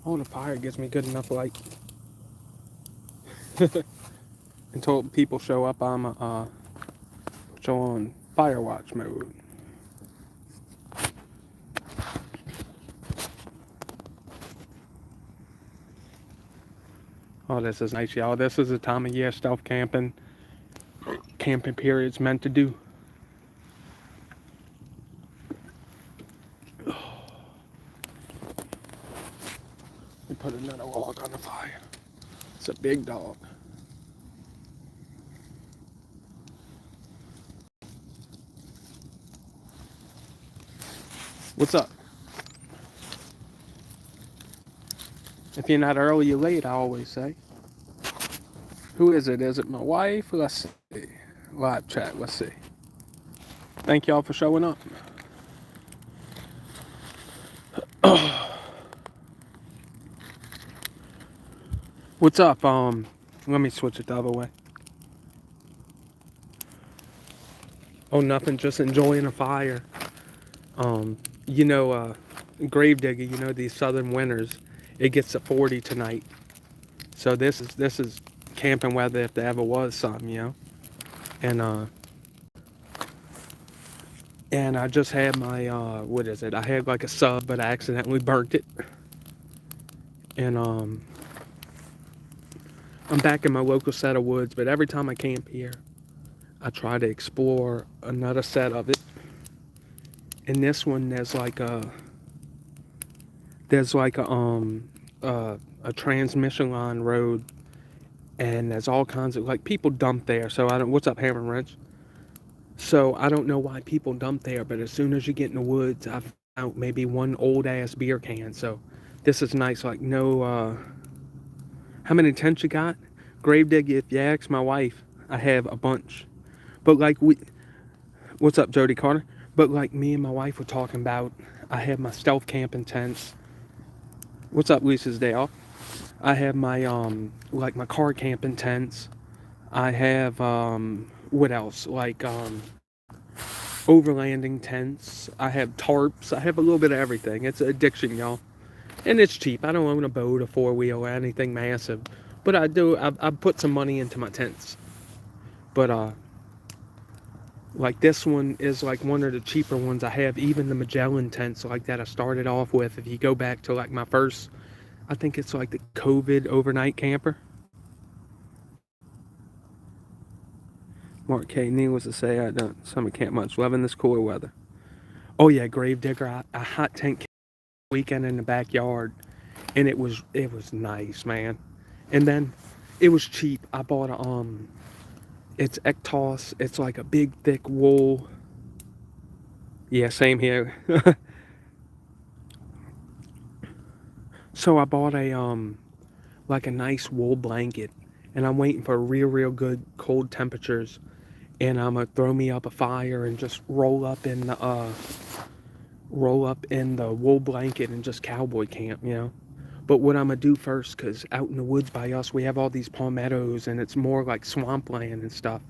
Oh, the fire gives me good enough light. Until people show up, I'm show on fire watch mode. Oh, this is nice, y'all. This is the time of year stealth camping period's meant to do. We put another log on the fire. It's a big dog. What's up? If you're not early, you're late, I always say. Who is it? Is it my wife? Let's see. Live chat, let's see. Thank y'all for showing up. What's up? Let me switch it the other way. Oh, nothing, just enjoying a fire. Um, you know, Gravedigger, you know, these southern winters, it gets to 40 tonight. So this is camping weather if there ever was some, you know. And I just had my what is it? I had like a sub, but I accidentally burnt it. And I'm back in my local set of woods, but every time I camp here, I try to explore another set of it. In this one, there's like a transmission line road, and there's all kinds of like people dump there. So I don't. What's up, Hammer Wrench? So I don't know why people dump there, but as soon as you get in the woods, I've found maybe one old ass beer can. So this is nice. Like no, how many tents you got? Gravedigger. If you ask my wife, I have a bunch. But like what's up, Jody Carter? But like me and my wife were talking about, I have my stealth camping tents. What's up, Lisa's day off? I have my like my car camping tents. I have what else? Like overlanding tents. I have tarps. I have a little bit of everything. It's an addiction, y'all. And it's cheap. I don't own a boat, a four-wheel, or anything massive. But I do. I put some money into my tents. But like this one is like one of the cheaper ones I have. Even the Magellan tents like that I started off with. If you go back to like my first, I think it's like the COVID overnight camper. Mark K. Needless to say, I don't summer camp much. Loving this cooler weather. Oh yeah, Gravedigger. I hot tent weekend in the backyard, and it was nice, man. And then it was cheap. I bought a it's Ectos. It's like a big thick wool. Yeah, same here. So I bought a like a nice wool blanket, and I'm waiting for real good cold temperatures, and I'm gonna throw me up a fire and just roll up in the wool blanket and just cowboy camp, you know. But what I'm gonna do first, cause out in the woods by us, we have all these palmettos, and it's more like swampland and stuff.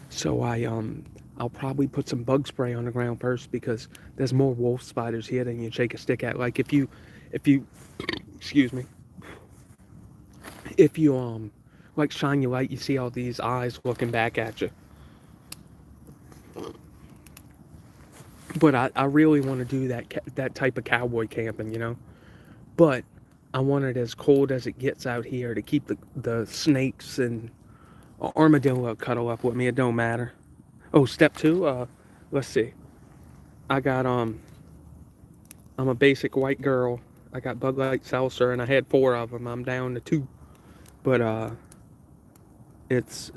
So I'll probably put some bug spray on the ground first because there's more wolf spiders here than you shake a stick at. Like if you, excuse me, if you like shine your light, you see all these eyes looking back at you. But I really want to do that type of cowboy camping, you know. But I want it as cold as it gets out here to keep the snakes and armadillo cuddle up with me. It don't matter. Oh, step two. Let's see. I got I'm a basic white girl. I got Bud Light Seltzer, and I had four of them. I'm down to two. But it's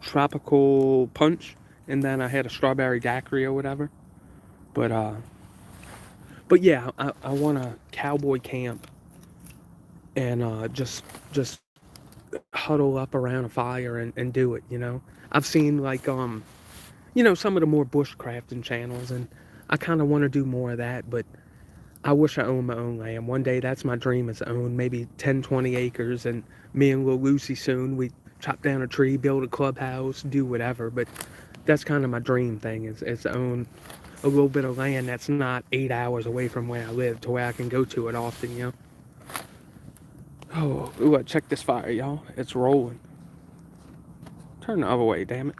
tropical punch, and then I had a strawberry daiquiri or whatever. But yeah, I want a cowboy camp and just huddle up around a fire and do it. You know, I've seen like you know, some of the more bushcrafting channels, and I kind of want to do more of that. But I wish I owned my own land. One day, that's my dream, is to own maybe 10, 20 acres, and me and little Lucy soon, we chop down a tree, build a clubhouse, do whatever. But that's kind of my dream thing, is to own a little bit of land that's not 8 hours away from where I live, to where I can go to it often, you know. Oh, ooh, check this fire, y'all. It's rolling. Turn the other way, damn it.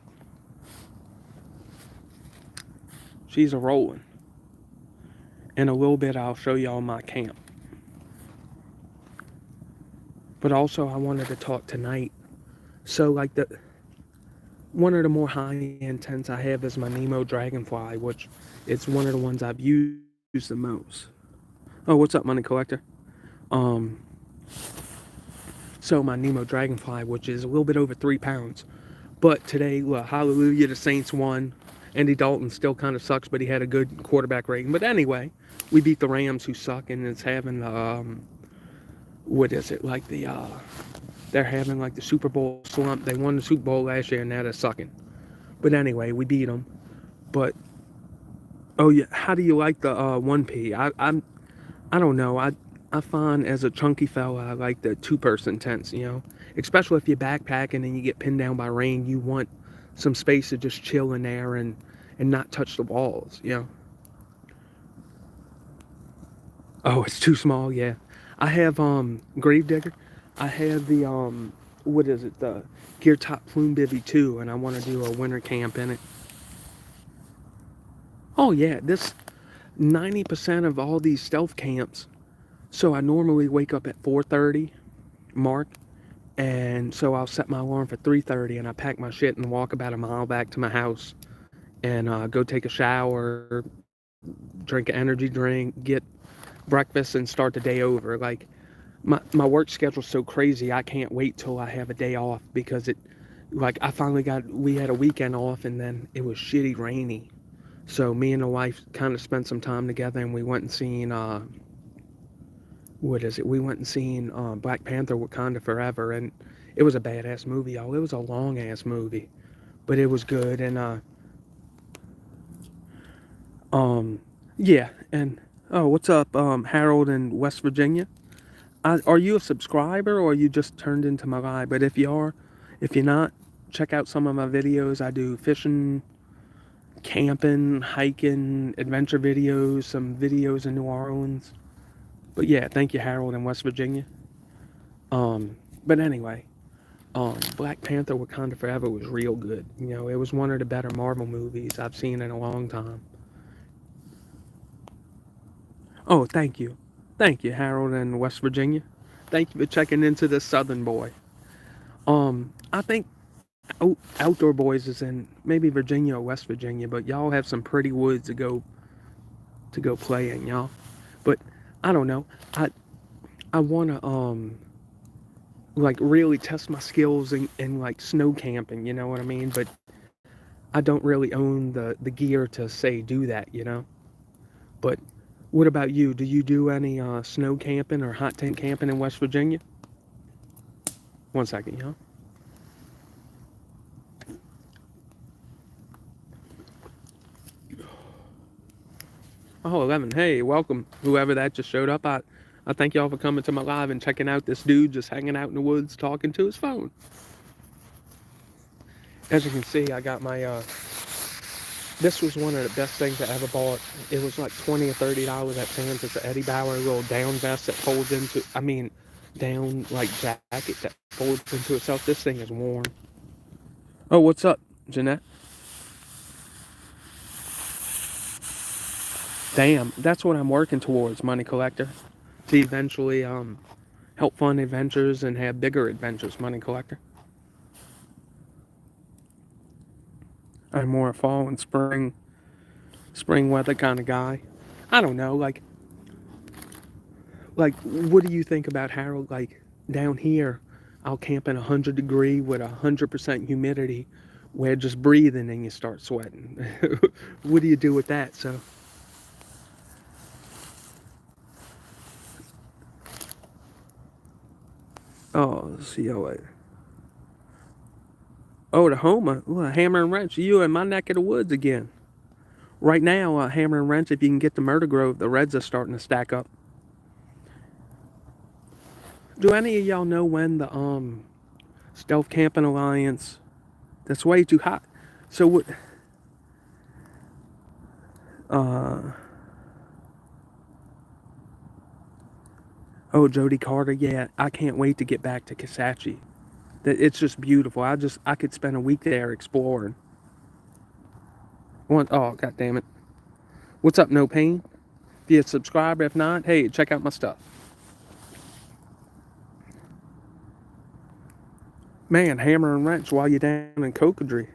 She's a rolling. In a little bit, I'll show y'all my camp. But also, I wanted to talk tonight. So, like, one of the more high-end tents I have is my Nemo Dragonfly, which it's one of the ones I've used the most. Oh, what's up, Money Collector? Um, so my Nemo Dragonfly, which is a little bit over 3 pounds. But today, well, hallelujah, the Saints won. Andy Dalton still kind of sucks, but he had a good quarterback rating. But anyway, we beat the Rams, who suck, and it's having the what is it like the they're having like the Super Bowl slump. They won the Super Bowl last year, and now they're sucking. But anyway, we beat them. But oh yeah, how do you like the 1P? I don't know. I find as a chunky fella, I like the 2-person tents. You know, especially if you're backpacking and you get pinned down by rain, you want some space to just chill in there and not touch the walls. You know. Oh, it's too small. Yeah, I have Gravedigger. I have the what is it, the Gear Top Plume Bivy 2, and I want to do a winter camp in it. Oh yeah, this 90% of all these stealth camps. So I normally wake up at 4:30 mark, and so I'll set my alarm for 3:30, and I pack my shit and walk about a mile back to my house, and go take a shower, drink an energy drink, get breakfast, and start the day over. Like my work schedule's so crazy, I can't wait till I have a day off because it, like we had a weekend off, and then it was shitty rainy. So me and the wife kind of spent some time together, and we went and seen what is it? We went and seen Black Panther: Wakanda Forever, and it was a badass movie, y'all. It was a long ass movie, but it was good. And um, yeah. And oh, what's up, Harold in West Virginia? Are you a subscriber, or you just turned into my live? But if you're not, check out some of my videos. I do fishing, camping, hiking, adventure videos, some videos in New Orleans. But yeah, thank you, Harold in West Virginia. But anyway, Black Panther: Wakanda Forever was real good. You know, it was one of the better Marvel movies I've seen in a long time. Oh, thank you, Harold in West Virginia. Thank you for checking into this Southern boy. I think Outdoor Boys is in maybe Virginia or West Virginia, but y'all have some pretty woods to go play in, y'all. But I don't know. I wanna like really test my skills in like snow camping, you know what I mean? But I don't really own the gear to say do that, you know? But what about you? Do you do any snow camping or hot tent camping in West Virginia? One second, y'all. Oh, 11. Hey, welcome, whoever that just showed up. I thank y'all for coming to my live and checking out this dude just hanging out in the woods talking to his phone. As you can see, I got my this was one of the best things I ever bought. It was like $20 or $30 at Sam's. It's an Eddie Bauer little down vest that folds into, I mean, down like jacket that folds into itself. This thing is warm. Oh, what's up, Jeanette? Damn, that's what I'm working towards, Money Collector. To eventually help fund adventures and have bigger adventures, Money Collector. I'm more a fall and spring weather kind of guy. I don't know, like what do you think about, Harold? Like down here, I'll camp in 100-degree with 100% humidity, where just breathing and you start sweating. What do you do with that? So, oh, see you later. Oh, the Homa, ooh, a hammer and wrench. You in my neck of the woods again. Right now, hammer and wrench. If you can get to Murder Grove, the Reds are starting to stack up. Do any of y'all know when the Stealth Camping Alliance? That's way too hot. So what? Uh, Oh, Jody Carter, yeah, I can't wait to get back to Kisatchie. It's just beautiful. I could spend a week there exploring. Oh, god damn it. What's up, No Pain? If you subscribe, if not, hey, check out my stuff. Man, hammer and wrench while you're down in Cocodrie.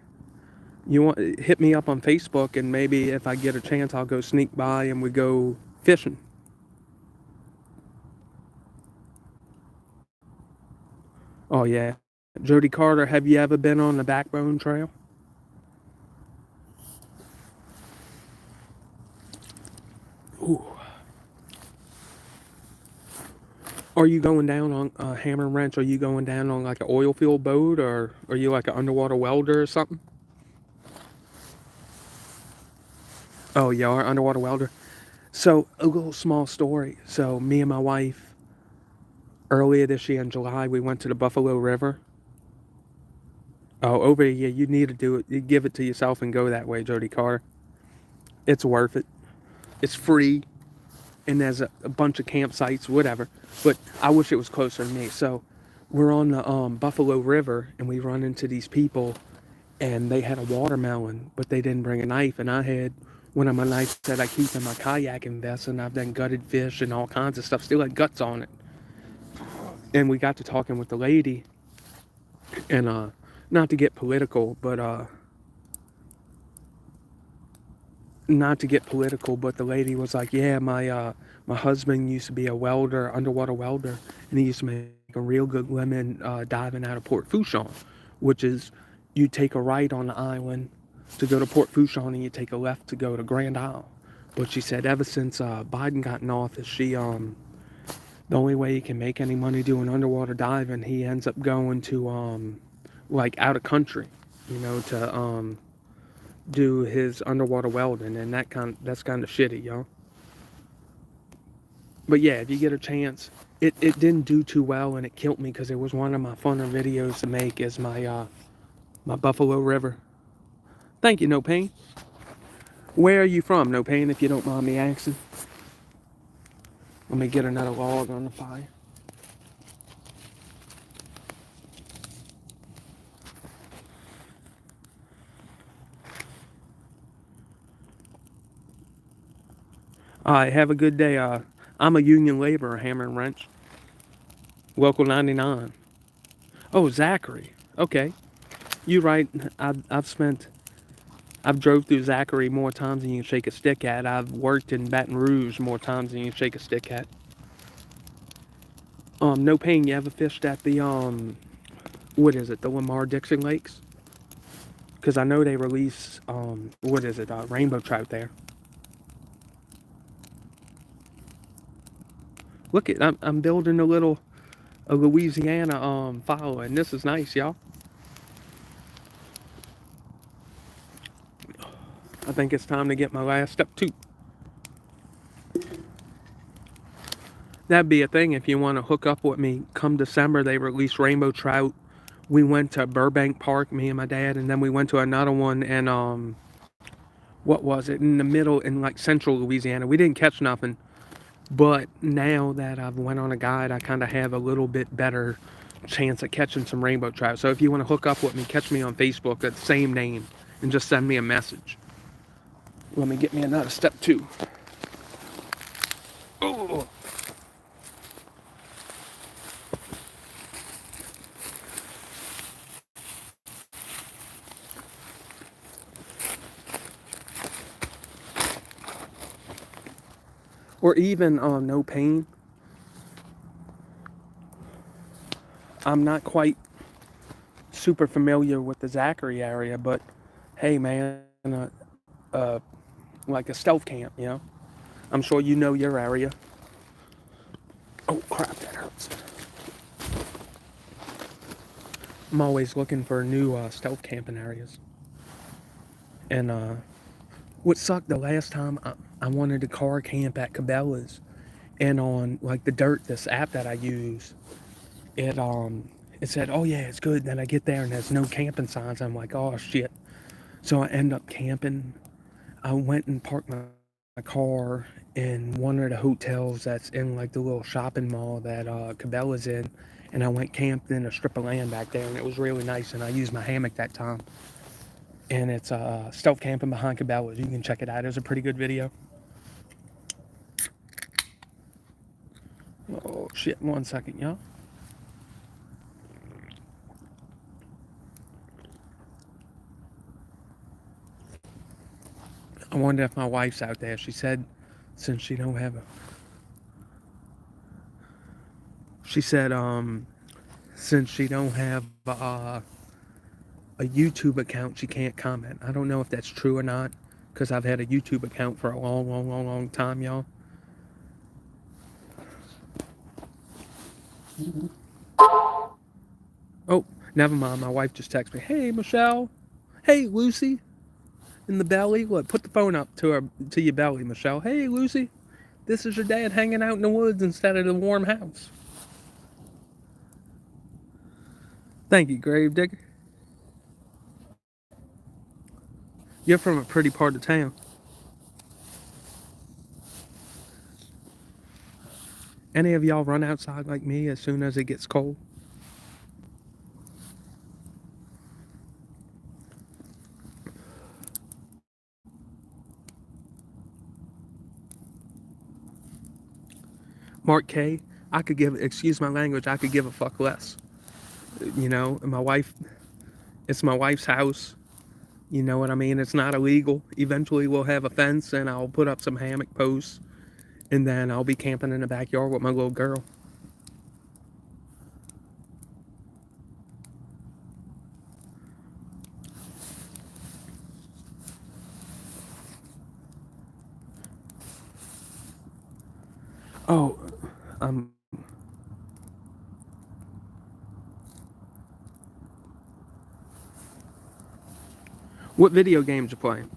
You want hit me up on Facebook, and maybe if I get a chance, I'll go sneak by and we go fishing. Oh yeah, Jody Carter, have you ever been on the Backbone Trail? Ooh. Are you going down on hammer and wrench? Are you going down on like an oil field boat, or are you like an underwater welder or something? Oh, you are underwater welder. So a little small story. So me and my wife, earlier this year in July, we went to the Buffalo River. Oh, over here, you need to do it. You give it to yourself and go that way, Jody Carter. It's worth it. It's free, and there's a bunch of campsites, whatever. But I wish it was closer to me. So we're on the Buffalo River, and we run into these people, and they had a watermelon, but they didn't bring a knife. And I had one of my knives that I keep in my kayaking vest, and I've done gutted fish and all kinds of stuff. Still had guts on it. And we got to talking with the lady, and not to get political, but the lady was like, "Yeah, my husband used to be a welder, underwater welder, and he used to make a real good lemon diving out of Port Fourchon, which is you take a right on the island to go to Port Fourchon, and you take a left to go to Grand Isle." But she said ever since Biden got in office, the only way he can make any money doing underwater diving, he ends up going to like out of country, to do his underwater welding, and that's kind of shitty, y'all. But yeah, if you get a chance, it didn't do too well, and it killed me because it was one of my funner videos to make is my Buffalo River. Thank you, No Pain. Where are you from, No Pain, if you don't mind me asking? Let me get another log on the fire. All right, have a good day. I'm a union laborer, hammer and wrench. Local 99. Oh, Zachary. Okay. You right. I've drove through Zachary more times than you can shake a stick at. I've worked in Baton Rouge more times than you can shake a stick at. No Pain, you ever fished at the what is it, the Lamar Dixon Lakes? Because I know they release what is it, rainbow trout there. Look it, I'm building a Louisiana file, and this is nice, y'all. I think it's time to get my last step too. That'd be a thing if you want to hook up with me. Come December, they release rainbow trout. We went to Burbank Park, me and my dad, and then we went to another one in what was it, in the middle, in like central Louisiana. We didn't catch nothing, but now that I've went on a guide, I kind of have a little bit better chance at catching some rainbow trout. So if you want to hook up with me, catch me on Facebook at the same name and just send me a message. Let me get me another step two. Oh. Or even No Pain. I'm not quite super familiar with the Zachary area, but hey, man, uh, like a stealth camp, I'm sure you know your area. Oh, crap, that hurts. I'm always looking for new stealth camping areas. And what sucked the last time I wanted to car camp at Cabela's, and on like the Dirt, this app that I use, it said, "Oh yeah, it's good." Then I get there and there's no camping signs. I'm like, "Oh shit!" So I end up camping. I went and parked my car in one of the hotels that's in like the little shopping mall that Cabela's in, and I went camped in a strip of land back there, and it was really nice. And I used my hammock that time. And it's stealth camping behind Cabela's. You can check it out. It was a pretty good video. Oh shit! 1 second, y'all. I wonder if my wife's out there. She said, since she don't have a, she said, since she don't have a YouTube account, she can't comment. I don't know if that's true or not, because I've had a YouTube account for a long, long, long, long time, y'all. Oh, never mind. My wife just texted me. Hey, Michelle. Hey, Lucy. In the belly. Look, put the phone up to your belly, Michelle. Hey, Lucy. This is your dad hanging out in the woods instead of the warm house. Thank you, Gravedigger. You're from a pretty part of town. Any of y'all run outside like me as soon as it gets cold? Mark K, I could give, excuse my language, I could give a fuck less. You know, my wife, it's my wife's house. You know what I mean? It's not illegal. Eventually we'll have a fence and I'll put up some hammock posts and then I'll be camping in the backyard with my little girl. Oh, um, what video games you playing?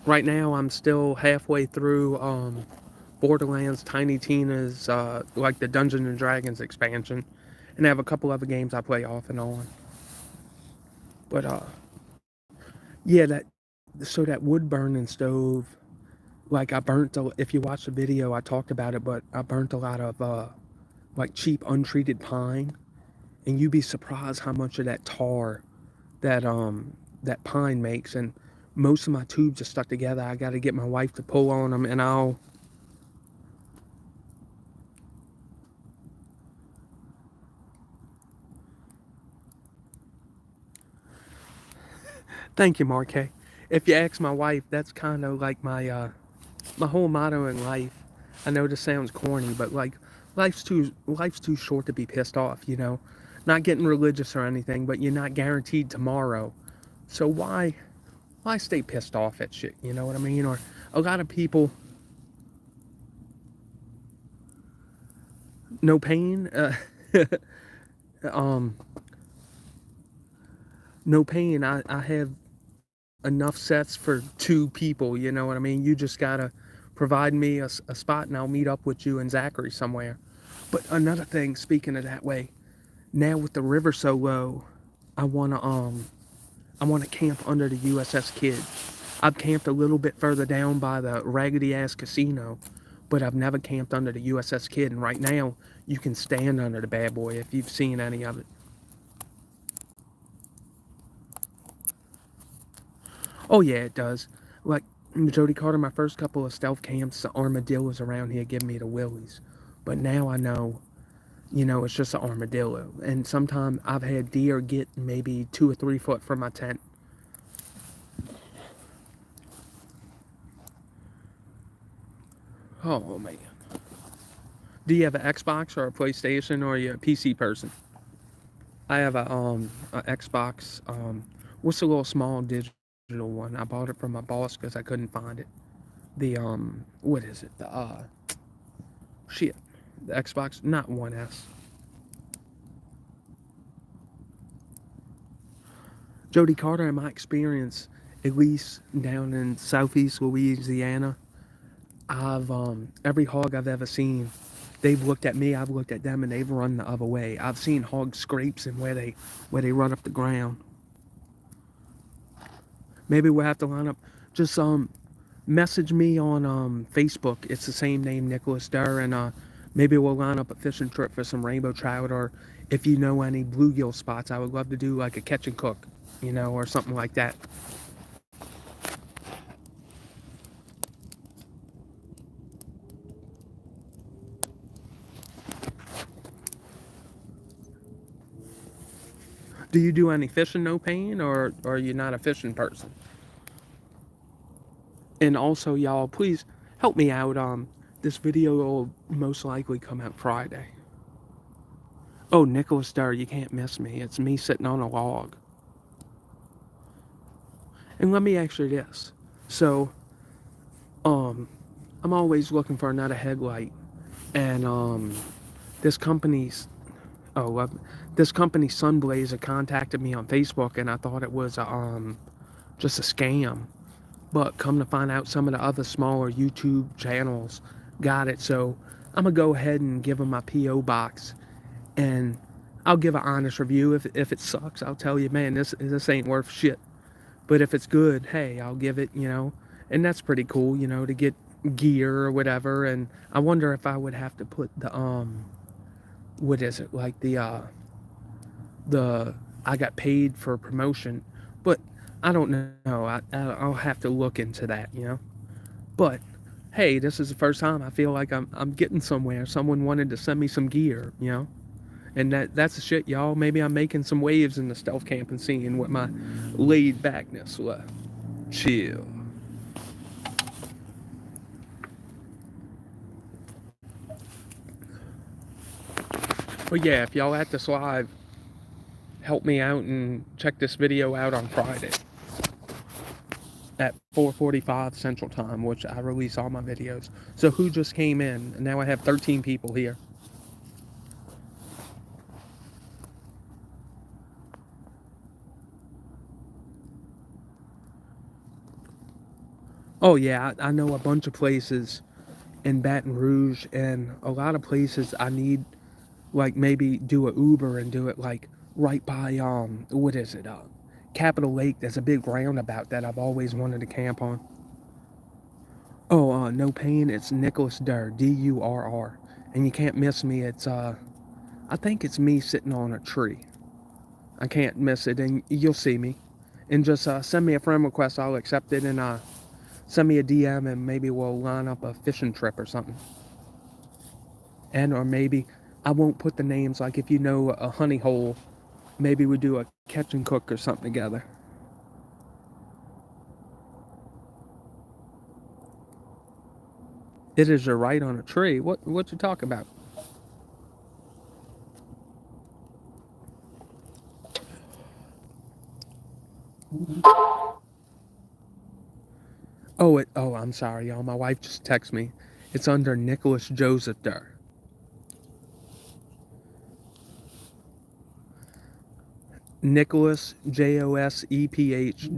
Right now, I'm still halfway through Borderlands, Tiny Tina's, like the Dungeons and Dragons expansion, and I have a couple other games I play off and on. But yeah, that wood burning stove, like I burnt. If you watch the video, I talked about it, but I burnt a lot of like cheap untreated pine, and you'd be surprised how much of that tar that pine makes, and most of my tubes are stuck together. I got to get my wife to pull on them, and I'll. Thank you, Mark. Hey, if you ask my wife, that's kind of like my whole motto in life. I know this sounds corny, but like life's too short to be pissed off. You know, not getting religious or anything, but you're not guaranteed tomorrow. So why stay pissed off at shit? You know what I mean? Or a lot of people, no pain. Um, no pain. I have enough sets for 2 people. You know what I mean? You just gotta provide me a spot, and I'll meet up with you and Zachary somewhere. But another thing, speaking of that way, now with the river so low, I wanna camp under the USS Kid. I've camped a little bit further down by the raggedy ass casino, but I've never camped under the USS Kid. And right now, you can stand under the bad boy if you've seen any of it. Oh yeah, it does. Like Jody Carter, my first couple of stealth camps, the armadillos around here give me the willies. But now I know, it's just an armadillo. And sometimes I've had deer get maybe 2 or 3 foot from my tent. Oh man. Do you have an Xbox or a PlayStation, or are you a PC person? I have a Xbox. What's the little small digital one? I bought it from my boss because I couldn't find it. The what is it? The shit. The Xbox, not One S. Jody Carter, in my experience, at least down in southeast Louisiana, I've every hog I've ever seen, they've looked at me, I've looked at them, and they've run the other way. I've seen hog scrapes and where they run up the ground. Maybe we'll have to line up. Just message me on Facebook. It's the same name, Nicholas Durr, and maybe we'll line up a fishing trip for some rainbow trout, or if you know any bluegill spots, I would love to do like a catch and cook, or something like that. Do you do any fishing, no pain, or are you not a fishing person? And also, y'all, please help me out. This video will most likely come out Friday. Oh, Nicholas Durr, you can't miss me. It's me sitting on a log. And let me ask you this. So, um, I'm always looking for another headlight, and this company's this company Sunblazer contacted me on Facebook, and I thought it was just a scam. But come to find out, some of the other smaller YouTube channels got it. So I'm gonna go ahead and give them my PO box, and I'll give an honest review. If it sucks, I'll tell you, man, this ain't worth shit. But if it's good, hey, I'll give it, and that's pretty cool, to get gear or whatever. And I wonder if I would have to put the what is it, like the I got paid for promotion, but I don't know. I'll have to look into that. But hey, this is the first time I feel like I'm getting somewhere. Someone wanted to send me some gear. And that's the shit, y'all. Maybe I'm making some waves in the stealth camping scene with my laid backness. Chill. But yeah, if y'all at this live, help me out and check this video out on Friday at 4:45 Central Time, which I release all my videos. So who just came in? And now I have 13 people here. Oh yeah, I know a bunch of places in Baton Rouge, and a lot of places I need, like, maybe do a Uber and do it like right by what is it, Capitol Lake. There's a big roundabout that I've always wanted to camp on. Oh, no pain. It's Nicholas Durr, Durr, and you can't miss me. It's I think it's me sitting on a tree. I can't miss it, and you'll see me. And just send me a friend request. I'll accept it, and send me a DM, and maybe we'll line up a fishing trip or something. And or maybe I won't put the names. Like if you know a honey hole, maybe we do a catch and cook or something together. It is your right on a tree. What you talk about? Oh, I'm sorry, y'all. My wife just texted me. It's under Nicholas Joseph Durr. Nicholas Joseph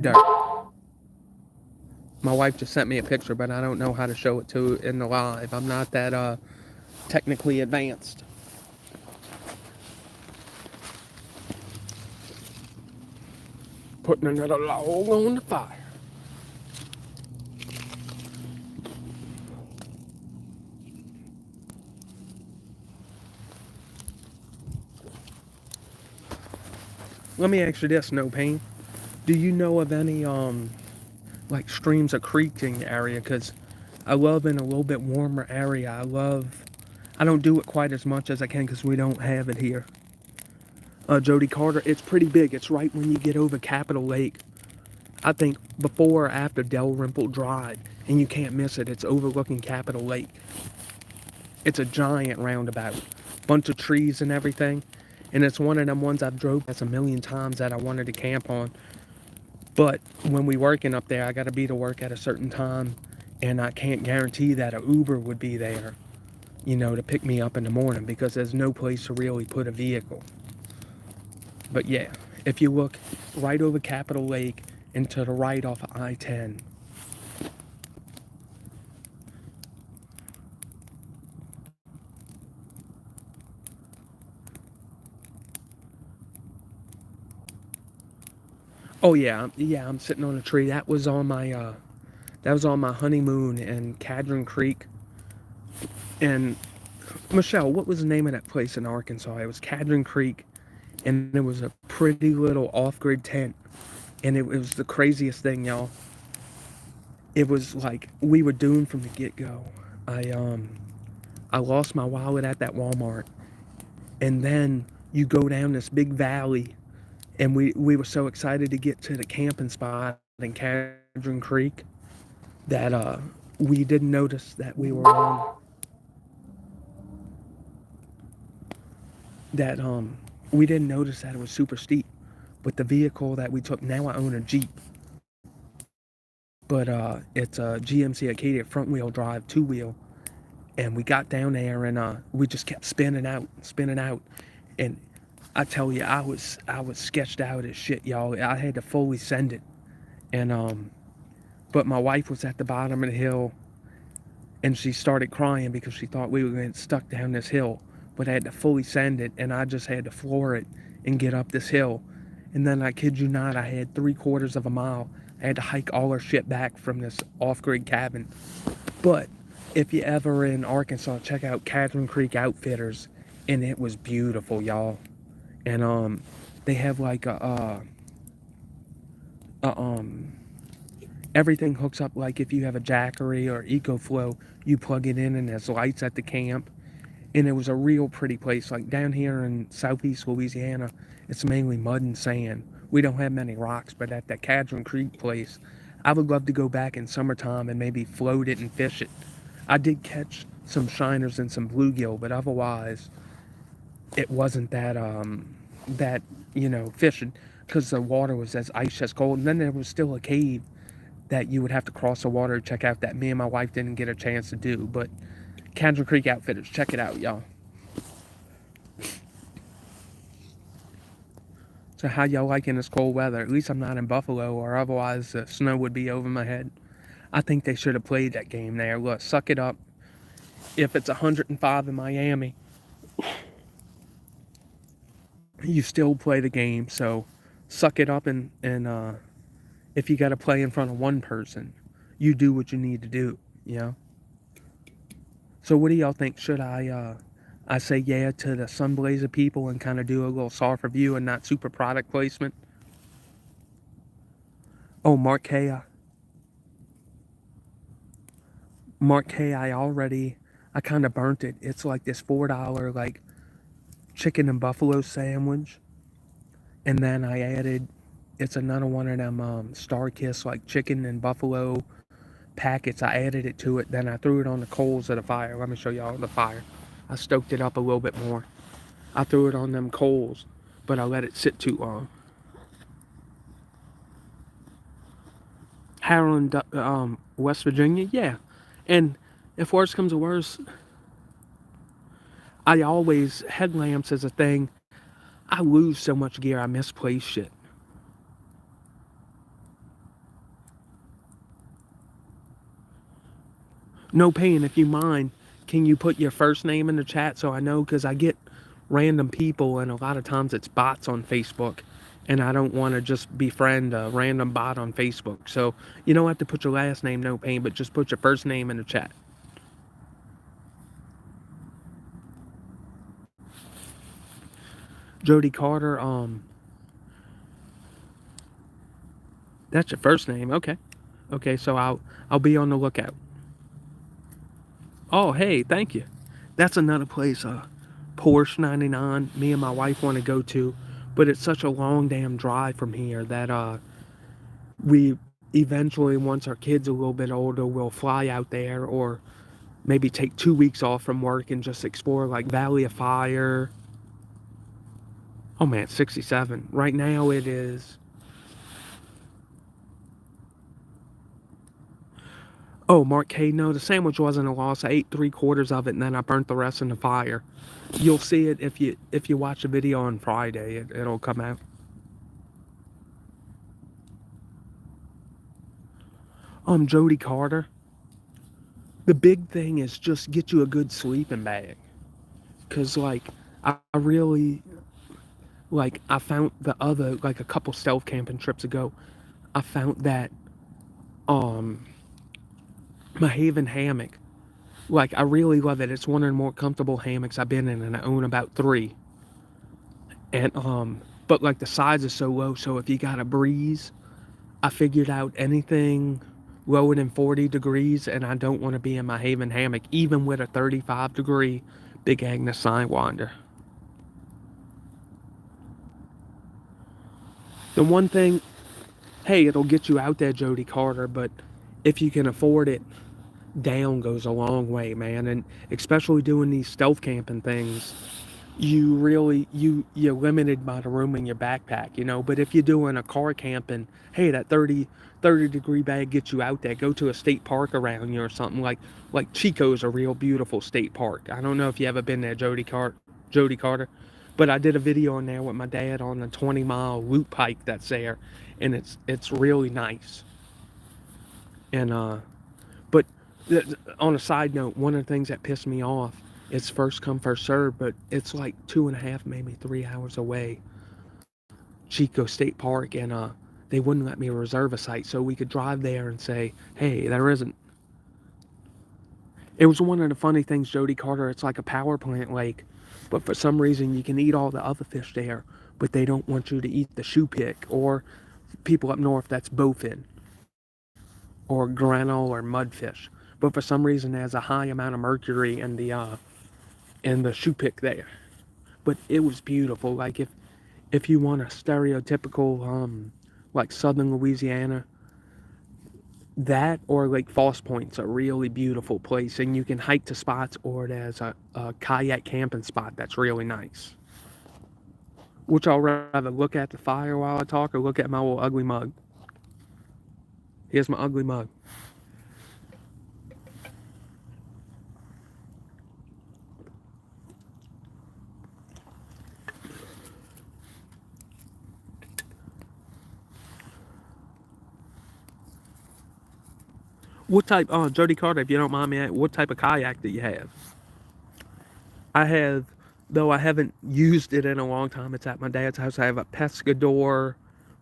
Durr. My wife just sent me a picture, but I don't know how to show it to in the live. I'm not that technically advanced. Putting another log on the fire. Let me ask you this, No Pain. Do you know of any like streams or creeks in the area? Because I love in a little bit warmer area. I don't do it quite as much as I can because we don't have it here. Jody Carter, it's pretty big. It's right when you get over Capitol Lake. I think before or after Dalrymple Drive, and you can't miss it. It's overlooking Capitol Lake. It's a giant roundabout, bunch of trees and everything, and it's one of them ones I've drove past a million times that I wanted to camp on. But when we working up there, I got to be to work at a certain time, and I can't guarantee that a Uber would be there, to pick me up in the morning because there's no place to really put a vehicle. But yeah, if you look right over Capitol Lake and to the right off of I-10. Oh yeah, I'm sitting on a tree. That was on my That was on my honeymoon in Cadron Creek. And Michelle, what was the name of that place in Arkansas? It was Cadron Creek, and it was a pretty little off-grid tent. And it was the craziest thing, y'all. It was like we were doomed from the get-go. I um I lost my wallet at that Walmart, and then you go down this big valley, and we were so excited to get to the camping spot in Cadron Creek that we didn't notice that we were on that we didn't notice that it was super steep. But the vehicle that we took, now I own a Jeep, but it's a GMC Acadia front wheel drive, two wheel, and we got down there and we just kept spinning out, and I tell you, I was sketched out as shit, y'all. I had to fully send it, and but my wife was at the bottom of the hill, and she started crying because she thought we were getting stuck down this hill. But I had to fully send it, and I just had to floor it and get up this hill. And then I kid you not, I had 3/4 of a mile. I had to hike all our shit back from this off-grid cabin. But if you ever in Arkansas, check out Cadron Creek Outfitters, and it was beautiful, y'all. And they have like a everything hooks up. Like if you have a Jackery or EcoFlow, you plug it in, and there's lights at the camp. And it was a real pretty place. Like down here in southeast Louisiana, it's mainly mud and sand. We don't have many rocks, but at that Cadron Creek place, I would love to go back in summertime and maybe float it and fish it. I did catch some shiners and some bluegill, but otherwise, it wasn't that fishing, because the water was as ice as cold. And then there was still a cave that you would have to cross the water to check out that me and my wife didn't get a chance to do. But Cadron Creek Outfitters, check it out, y'all. So how y'all liking this cold weather? At least I'm not in Buffalo, or otherwise the snow would be over my head. I think they should have played that game there. Look, suck it up. If it's 105 in Miami, you still play the game. So suck it up, and if you got to play in front of one person, you do what you need to do. You know. So what do y'all think? Should I say yeah to the Sunblazer people and kind of do a little soft review and not super product placement? Oh, Mark K, I kind of burnt it. It's like this $4 like chicken and buffalo sandwich, and then I added, it's another one of them Star Kiss like chicken and buffalo packets. I added it to it, then I threw it on the coals of the fire. Let me show y'all the fire. I stoked it up a little bit more. I threw it on them coals, but I let it sit too long. Harlan, West Virginia, yeah. And if worse comes to worse, I always, headlamps is a thing. I lose so much gear, I misplace shit. No pain, if you mind, can you put your first name in the chat so I know? Because I get random people, and a lot of times it's bots on Facebook, and I don't want to just befriend a random bot on Facebook. So you don't have to put your last name, no pain, but just put your first name in the chat. Jody Carter, that's your first name. Okay. Okay, so I'll be on the lookout. Oh, hey, thank you. That's another place, Porsche 99, me and my wife want to go to, but it's such a long damn drive from here that we eventually, once our kids are a little bit older, we'll fly out there, or maybe take 2 weeks off from work and just explore like Valley of Fire. Oh man, 67. Right now it is. Oh, Mark K, no, the sandwich wasn't a loss. I ate 3/4 of it, and then I burnt the rest in the fire. You'll see it if you watch the video on Friday. It'll come out. Jody Carter. The big thing is just get you a good sleeping bag, cause like I really like I found the other, like a couple stealth camping trips ago. I found that um My Haven hammock. Like, I really love it. It's one of the more comfortable hammocks I've been in, and I own about three. And, but like the sides are so low, so if you got a breeze, I figured out anything lower than 40 degrees, and I don't want to be in my Haven hammock, even with a 35-degree Big Agnes Sidewinder. The one thing, hey, it'll get you out there, Jody Carter, but if you can afford it, down goes a long way, man. And especially doing these stealth camping things, you're limited by the room in your backpack, you know. But if you're doing a car camping, hey, that 30-degree bag gets you out there. Go to a state park around you or something. Like Chico's a real beautiful state park. I don't know if you ever been there, Jody Carter, but I did a video on there with my dad on a 20-mile loop hike that's there, and it's really nice. And but on a side note, one of the things that pissed me off, it's first come first serve, but it's like 2.5, maybe 3 hours away, Chico State Park, and they wouldn't let me reserve a site so we could drive there and say, hey, there isn't. It was one of the funny things, Jody Carter. It's like a power plant lake, but for some reason you can eat all the other fish there, but they don't want you to eat the shoe pick, or people up north that's bowfin or grannel or mudfish. But for some reason there's a high amount of mercury in the shoe pick there. But it was beautiful. Like if you want a stereotypical like southern Louisiana, that or Lake Falls Point's a really beautiful place, and you can hike to spots, or there's a kayak camping spot that's really nice. Which I'll rather look at the fire while I talk or look at my little ugly mug. Here's my ugly mug. What type, Jody Carter, if you don't mind me, what type of kayak do you have? I have, though I haven't used it in a long time, it's at my dad's house. I have a Pescador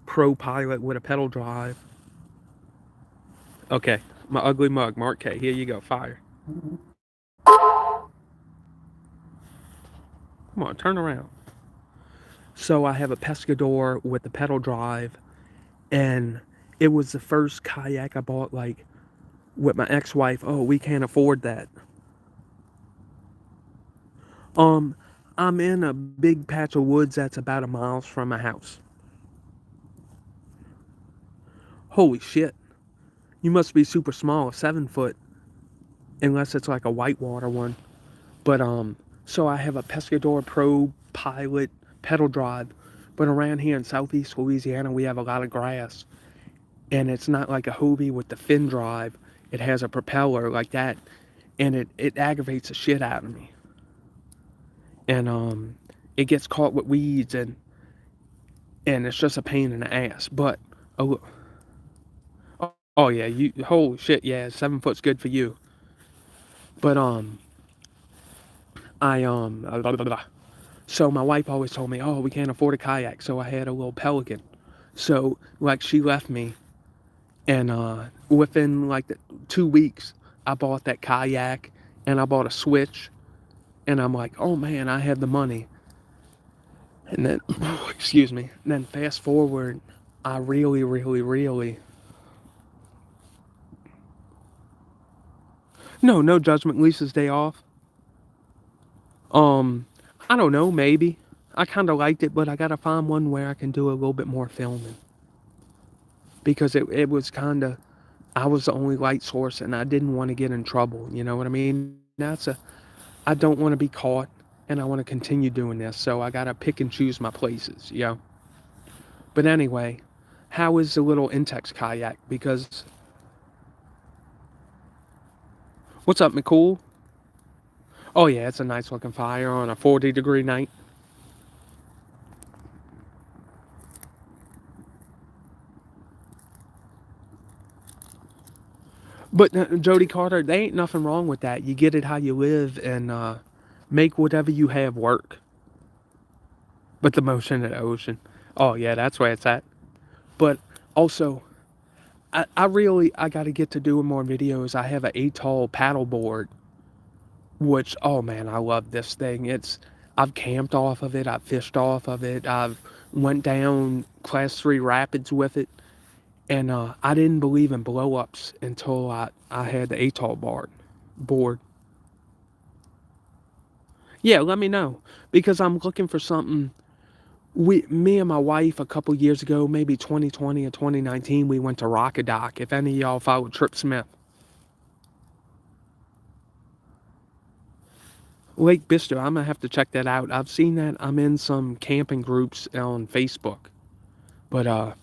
Pro Pilot with a pedal drive. Okay, my ugly mug, Mark K. Here you go, fire. Come on, turn around. So I have a Pescador with the pedal drive, and it was the first kayak I bought, like, with my ex-wife. Oh, we can't afford that. Um, I'm in a big patch of woods that's about a mile from my house. Holy shit. You must be super small, 7 foot, unless it's like a whitewater one. But so I have a Pescador Pro Pilot pedal drive, but around here in southeast Louisiana we have a lot of grass, and it's not like a Hobie with the fin drive. It has a propeller like that, and it aggravates the shit out of me. And it gets caught with weeds, and it's just a pain in the ass. But oh yeah, you holy shit, yeah, 7 foot's good for you. But blah, blah, blah. So my wife always told me, oh, we can't afford a kayak, so I had a little Pelican. So like she left me, and within like 2 weeks, I bought that kayak, and I bought a switch, and I'm like, oh man, I have the money. And then, excuse me, and then fast forward, I really, no judgment, Lisa's day off. Um, I don't know, maybe. I kind of liked it, but I gotta find one where I can do a little bit more filming. Because it was kind of, I was the only light source, and I didn't want to get in trouble, you know what I mean? I don't want to be caught, and I want to continue doing this, so I gotta pick and choose my places, you know? But anyway, how is the little Intex kayak? Because, what's up, McCool? Oh yeah, it's a nice looking fire on a 40-degree night. But Jody Carter, there ain't nothing wrong with that. You get it how you live, and make whatever you have work. But the motion of the ocean, oh yeah, that's where it's at. But also, I got to get to doing more videos. I have an atoll paddle board, which, oh man, I love this thing. I've camped off of it. I've fished off of it. I've went down class 3 rapids with it. And I didn't believe in blow-ups until I had the atoll board. Yeah, let me know. Because I'm looking for something. Me and my wife a couple years ago, maybe 2020 or 2019, we went to Rockadock. If any of y'all follow Trip Smith. Lake Bistro, I'm gonna have to check that out. I've seen that. I'm in some camping groups on Facebook. But I'm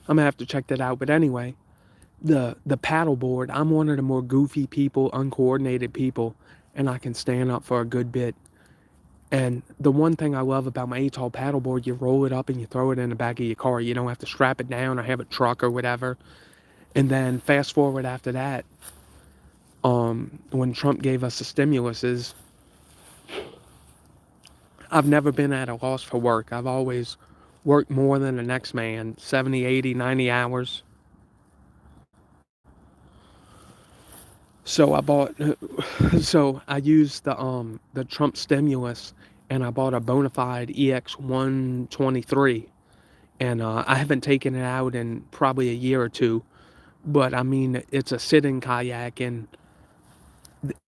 gonna have to check that out. But anyway, the paddleboard, I'm one of the more goofy people, uncoordinated people, and I can stand up for a good bit. And the one thing I love about my atoll paddleboard, you roll it up and you throw it in the back of your car. You don't have to strap it down or have a truck or whatever. And then fast forward after that, when Trump gave us the stimuluses, I've never been at a loss for work. I've always worked more than the next man, 70, 80, 90 hours. So I bought, so I used the Trump stimulus, and I bought a bona fide EX 123, and I haven't taken it out in probably a year or two, but I mean it's a sitting kayak, and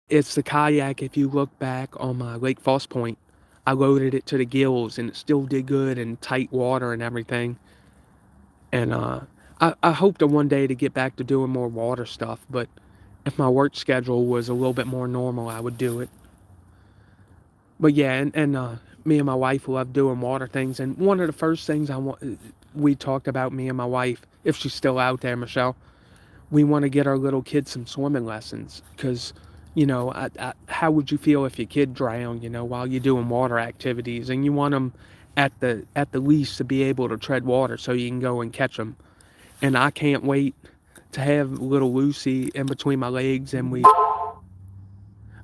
it's the kayak. If you look back on my Lake Foss Point, I loaded it to the gills, and it still did good in tight water and everything. And I hope to one day to get back to doing more water stuff, but if my work schedule was a little bit more normal, I would do it. But yeah, and me and my wife love doing water things. And one of the first things we talked about, me and my wife, if she's still out there, Michelle, we want to get our little kids some swimming lessons. Because, how would you feel if your kid drowned, while you're doing water activities, and you want them at the least to be able to tread water so you can go and catch them. And I can't wait to have little Lucy in between my legs, and we.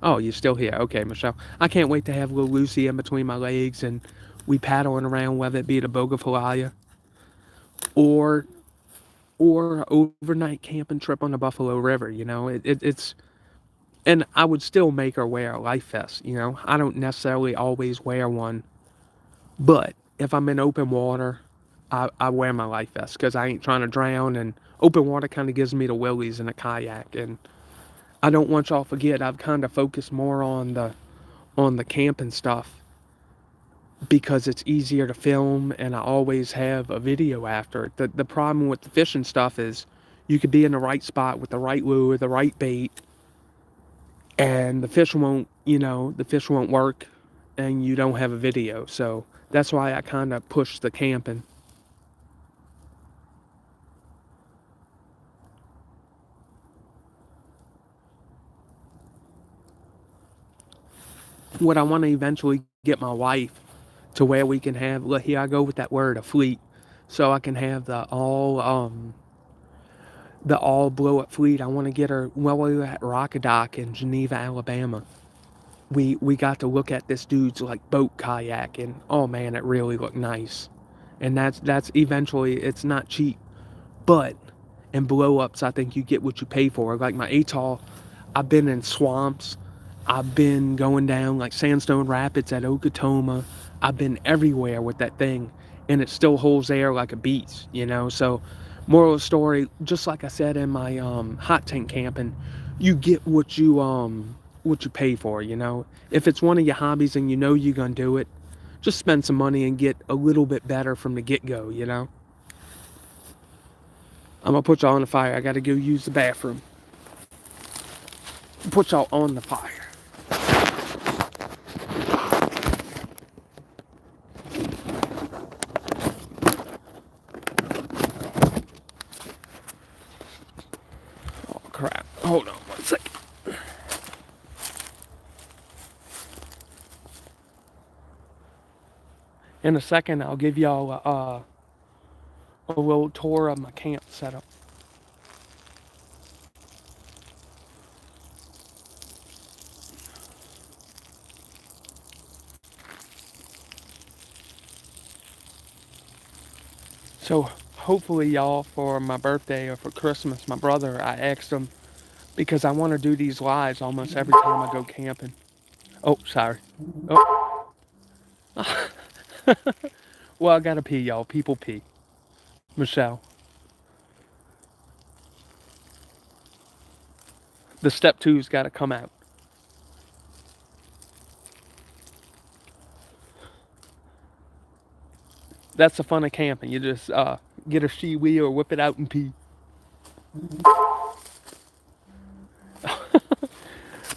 Oh, you're still here. Okay, Michelle. I can't wait to have little Lucy in between my legs, and we paddling around, whether it be the Bogafalalia or overnight camping trip on the Buffalo River. It's, and I would still make her wear a life vest. I don't necessarily always wear one, but if I'm in open water, I wear my life vest because I ain't trying to drown, and open water kind of gives me the willies in a kayak. And I don't want y'all to forget, I've kind of focused more on the camping stuff because it's easier to film, and I always have a video after it. The problem with the fishing stuff is you could be in the right spot with the right lure, the right bait, and the fish won't work, and you don't have a video. So that's why I kind of push the camping. What I want to eventually get my wife to where we can have, look, here I go with that word, a fleet, so I can have the all blow up fleet. I want to get her. Well, we were at Rockadock in Geneva, Alabama. We got to look at this dude's like boat kayak, and oh man, it really looked nice. And that's eventually, it's not cheap, but in blow ups, I think you get what you pay for. Like my atoll, I've been in swamps. I've been going down like Sandstone Rapids at Okatoma. I've been everywhere with that thing, and it still holds air like a beast. So, moral of the story, just like I said in my hot tank camping, you get what you pay for. If it's one of your hobbies and you're gonna do it, just spend some money and get a little bit better from the get-go. I'm gonna put y'all on the fire. I gotta go use the bathroom. Put y'all on the fire. Oh crap. Hold on one second. In a second, I'll give y'all a little tour of my camp setup. So hopefully y'all, for my birthday or for Christmas, my brother, I asked him because I want to do these lives almost every time I go camping. Oh, sorry. Oh. Well, I gotta pee, y'all. People pee. Michelle, the step two's got to come out. That's the fun of camping. You just get a she wheel or whip it out and pee.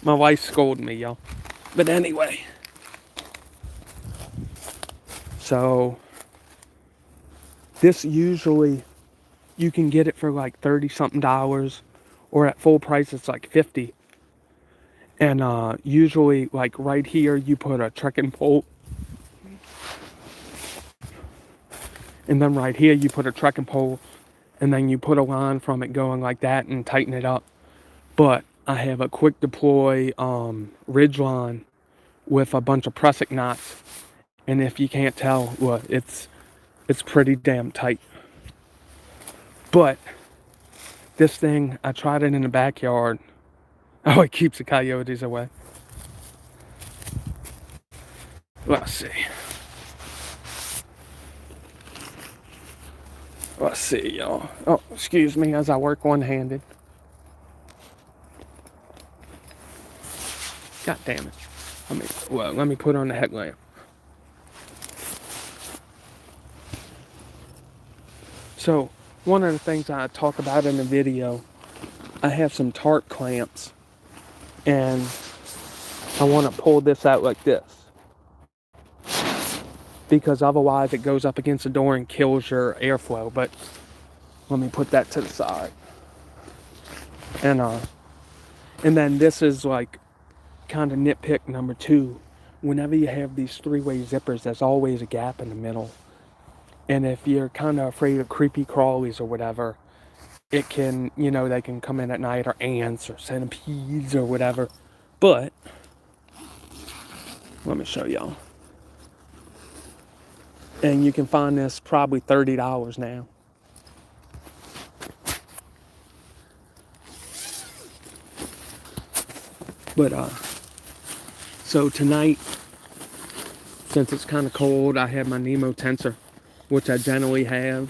My wife scolded me, y'all. But anyway, so this usually you can get it for like 30 something dollars, or at full price it's like 50. And usually, like right here, you put a trekking pole, and then right here you put a trekking pole, and then you put a line from it going like that and tighten it up. But I have a quick deploy ridge line with a bunch of prusik knots, and if you can't tell, well, it's pretty damn tight. But this thing, I tried it in the backyard. Oh, it keeps the coyotes away. Let's see. Let's see, y'all. Oh, excuse me as I work one-handed. God damn it. Let me put on the headlamp. So, one of the things I talk about in the video, I have some tarp clamps, and I want to pull this out like this, because otherwise it goes up against the door and kills your airflow. But let me put that to the side. And then this is like kind of nitpick number two. Whenever you have these three-way zippers, there's always a gap in the middle. And if you're kind of afraid of creepy crawlies or whatever, it can, they can come in at night, or ants or centipedes or whatever. But let me show y'all. And you can find this probably $30 now. But so tonight, since it's kind of cold, I have my Nemo tensor, which I generally have.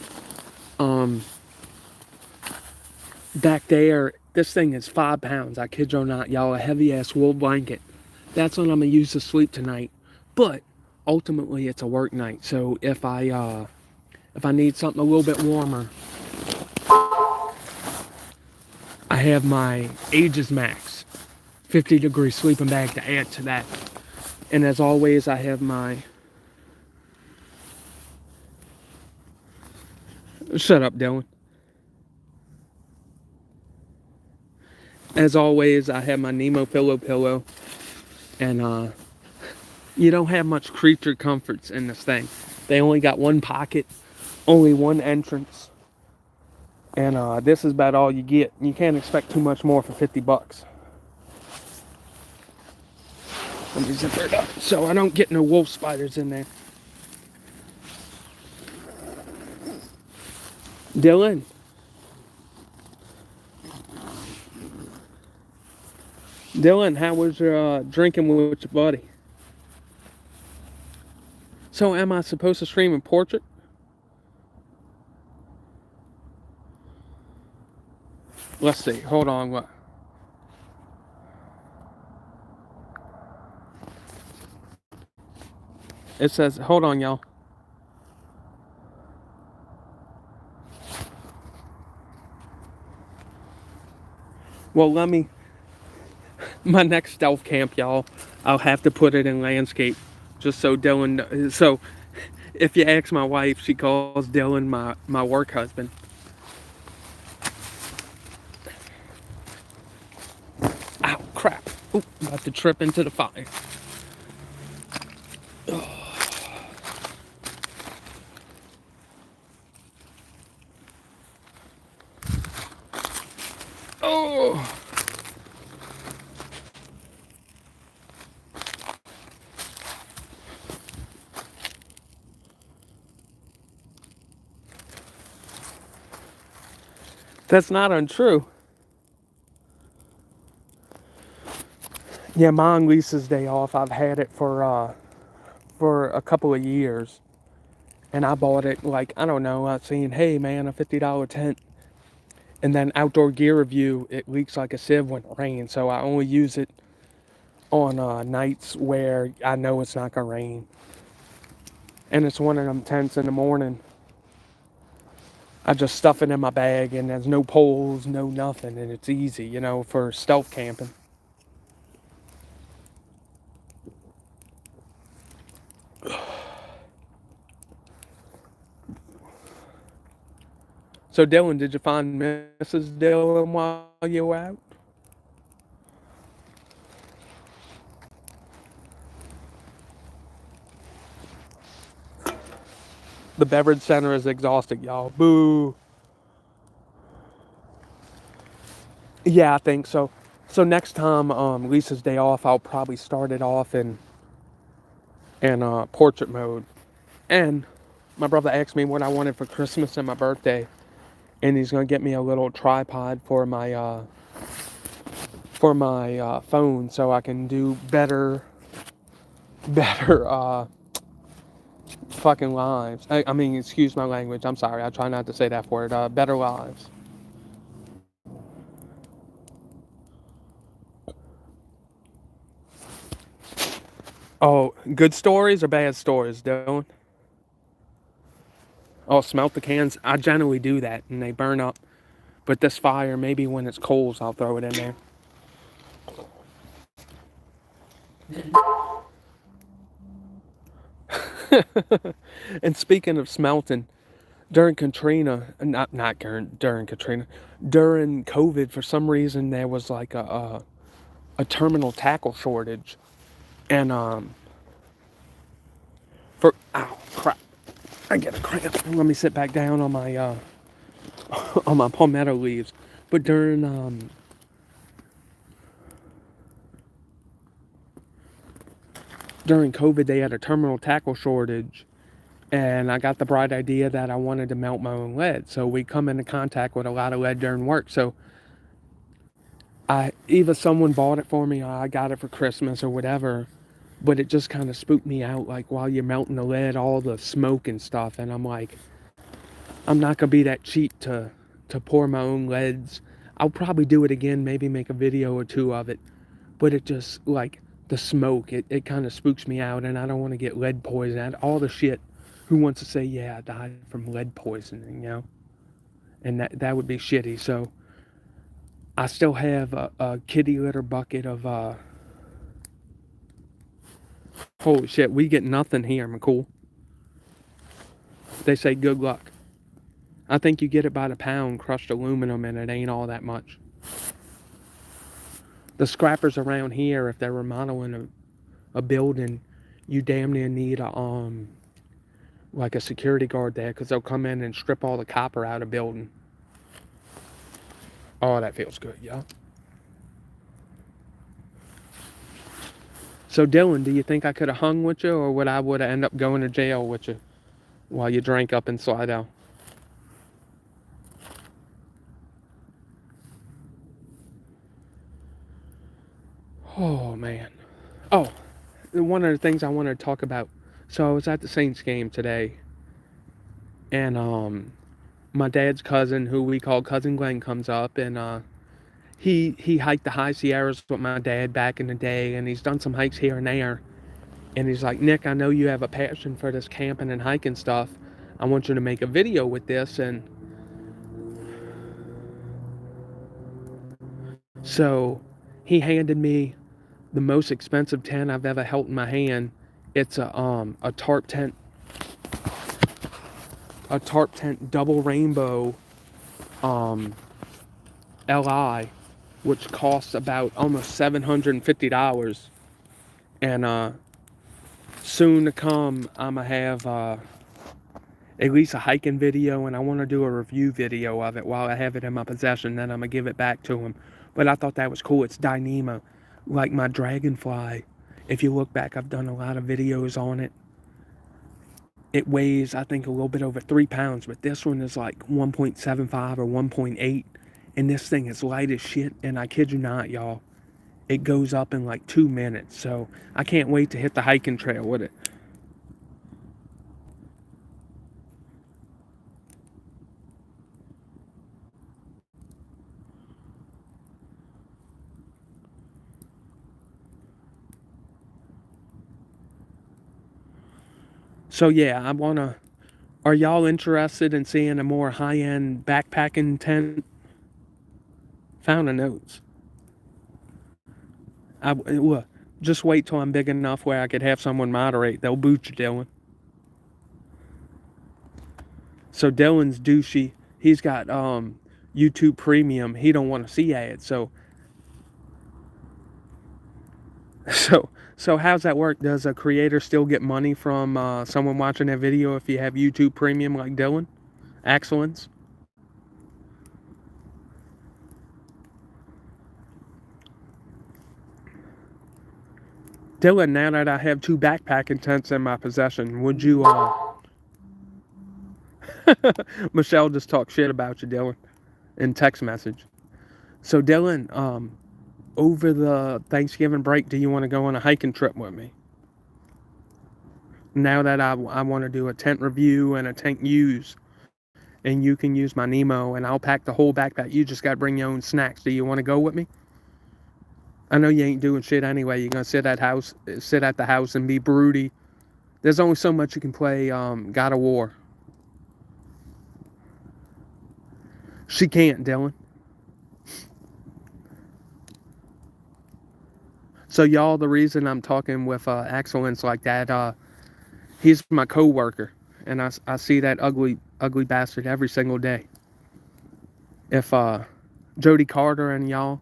Back there, this thing is 5 pounds. I kid you not, y'all. A heavy ass wool blanket. That's what I'm gonna use to sleep tonight. But ultimately, it's a work night. So if I need something a little bit warmer, I have my Aegis Max 50-degree sleeping bag to add to that. And as always, I have my... Shut up, Dylan. As always, I have my Nemo pillow. And you don't have much creature comforts in this thing. They only got one pocket, only one entrance. And this is about all you get. You can't expect too much more for 50 bucks. Let me zip it up so I don't get no wolf spiders in there. Dylan. Dylan, how was your drinking with your buddy? So am I supposed to stream in portrait? Let's see. Hold on. What? It says, hold on, y'all. Well, my next stealth camp, y'all, I'll have to put it in landscape, just so Dylan, so if you ask my wife, she calls Dylan my work husband. Ow, crap. Oop, about to trip into the fire. Oh. That's not untrue. Yeah, my Lisa's day off. I've had it for a couple of years, and I bought it like I don't know. I seen, hey man, a $50 tent, and then Outdoor Gear Review. It leaks like a sieve when it rains, so I only use it on nights where I know it's not gonna rain. And it's one of them tents in the morning. I just stuff it in my bag, and there's no poles, no nothing, and it's easy, for stealth camping. So Dylan, did you find Mrs. Dylan while you were out? The beverage center is exhausted, y'all. Boo. Yeah, I think so. So next time Lisa's day off, I'll probably start it off in portrait mode. And my brother asked me what I wanted for Christmas and my birthday, and he's gonna get me a little tripod for my phone so I can do better fucking lives. I mean, excuse my language. I'm sorry. I try not to say that word. Better lives. Oh, good stories or bad stories, Dylan? Oh, smelt the cans. I generally do that, and they burn up. But this fire, maybe when it's coals, I'll throw it in there. And speaking of smelting, during Katrina, not during Katrina, during COVID, for some reason there was like a terminal tackle shortage, and for ow crap, I get a cramp. Let me sit back down on my on my palmetto leaves. But during COVID, they had a terminal tackle shortage, and I got the bright idea that I wanted to melt my own lead. So we come into contact with a lot of lead during work. So I either someone bought it for me or I got it for Christmas or whatever. But it just kind of spooked me out, like while you're melting the lead, all the smoke and stuff. And I'm like, I'm not gonna be that cheap to pour my own leads. I'll probably do it again, maybe make a video or two of it. But it just like the smoke, it kind of spooks me out, and I don't want to get lead poisoning. All the shit. Who wants to say, yeah, I died from lead poisoning, And that would be shitty. So I still have a kitty litter bucket of holy shit, we get nothing here, McCool. They say good luck. I think you get it by the pound, crushed aluminum, and it ain't all that much. The scrappers around here, if they're remodeling a building, you damn near need like a security guard there, because they'll come in and strip all the copper out of building. Oh, that feels good, yeah. So Dylan, do you think I could have hung with you, or would I have ended up going to jail with you while you drank up in Slidell? Oh man. Oh, one of the things I wanted to talk about. So I was at the Saints game today, and my dad's cousin, who we call Cousin Glenn, comes up, and he hiked the High Sierras with my dad back in the day, and he's done some hikes here and there. And he's like, Nick, I know you have a passion for this camping and hiking stuff. I want you to make a video with this. And so he handed me the most expensive tent I've ever held in my hand. It's a tarp tent double rainbow um LI, which costs about almost $750. And soon to come, I'm gonna have at least a hiking video, and I want to do a review video of it while I have it in my possession. Then I'm gonna give it back to him. But I thought that was cool. It's Dyneema, like my Dragonfly. If you look back, I've done a lot of videos on it. It weighs, I think, a little bit over 3 pounds, but this one is like 1.75 or 1.8. And this thing is light as shit. And I kid you not, y'all, it goes up in like 2 minutes. So I can't wait to hit the hiking trail with it. So yeah, I wanna. Are y'all interested in seeing a more high-end backpacking tent? Found the notes. Look, just wait till I'm big enough where I could have someone moderate. They'll boot you, Dylan. So Dylan's douchey. He's got YouTube Premium. He don't want to see ads. So how's that work? Does a creator still get money from someone watching that video if you have YouTube Premium like Dylan? Excellence. Dylan, now that I have two backpacking tents in my possession, would you Michelle just talked shit about you, Dylan, in text message. So Dylan, over the Thanksgiving break, do you want to go on a hiking trip with me? Now that I want to do a tent review and a tent use, and you can use my Nemo, and I'll pack the whole backpack. You just got to bring your own snacks. Do you want to go with me? I know you ain't doing shit anyway. You're gonna sit at the house and be broody. There's only so much you can play God of War. She can't, Dylan. So y'all, the reason I'm talking with excellence like that, he's my co-worker, and I see that ugly bastard every single day. If Jody Carter and y'all,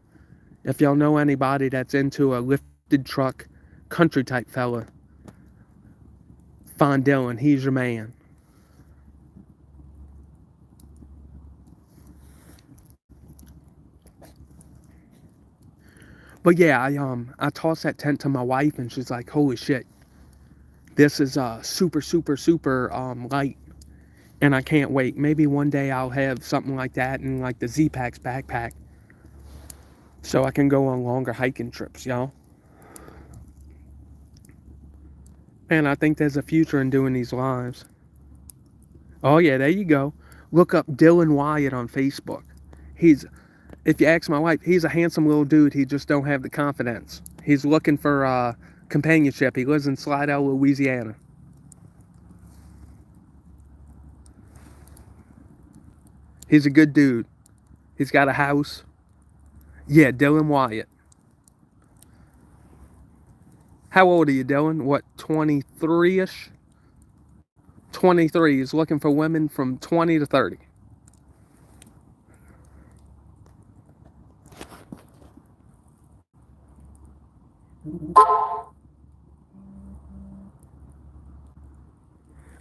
if y'all know anybody that's into a lifted truck, country type fella, find Dylan. He's your man. But yeah, I tossed that tent to my wife, and she's like, "Holy shit, this is super super super light." And I can't wait. Maybe one day I'll have something like that in like the Z-Packs backpack, so I can go on longer hiking trips, y'all. And I think there's a future in doing these lives. Oh yeah, there you go. Look up Dylan Wyatt on Facebook. He's, if you ask my wife, he's a handsome little dude. He just don't have the confidence. He's looking for companionship. He lives in Slidell, Louisiana. He's a good dude. He's got a house. Yeah, Dylan Wyatt. How old are you, Dylan? What, 23-ish? 23. He's looking for women from 20 to 30.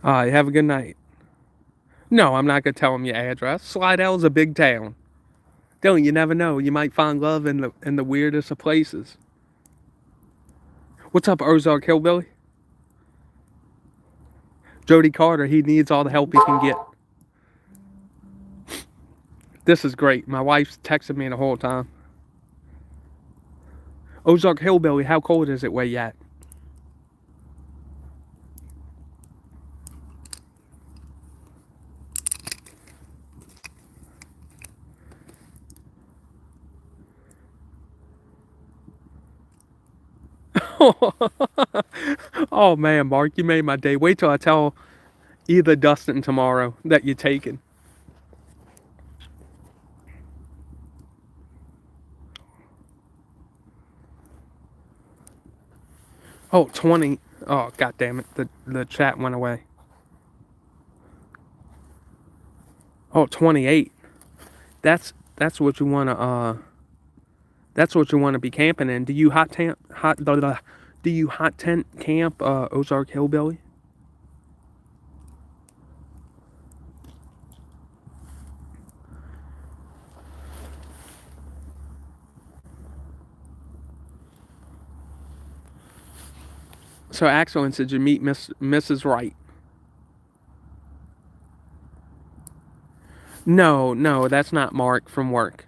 All right, have a good night. No, I'm not going to tell him your address. Slidell's a big town. Dylan, you never know. You might find love in the weirdest of places. What's up, Ozark Hillbilly? Jody Carter, he needs all the help he can get. This is great. My wife's texting me the whole time. Ozark Hillbilly, how cold is it where you at? Oh man, Mark, you made my day. Wait till I tell either Dustin tomorrow that you're taking. Oh, 20. Oh, god damn it. The chat went away. Oh, 28. That's what you want to that's what you want to be camping in. Do you do you hot tent camp Ozark Hillbilly? So, Excellence, did you meet Mrs. Wright? No, no, that's not Mark from work.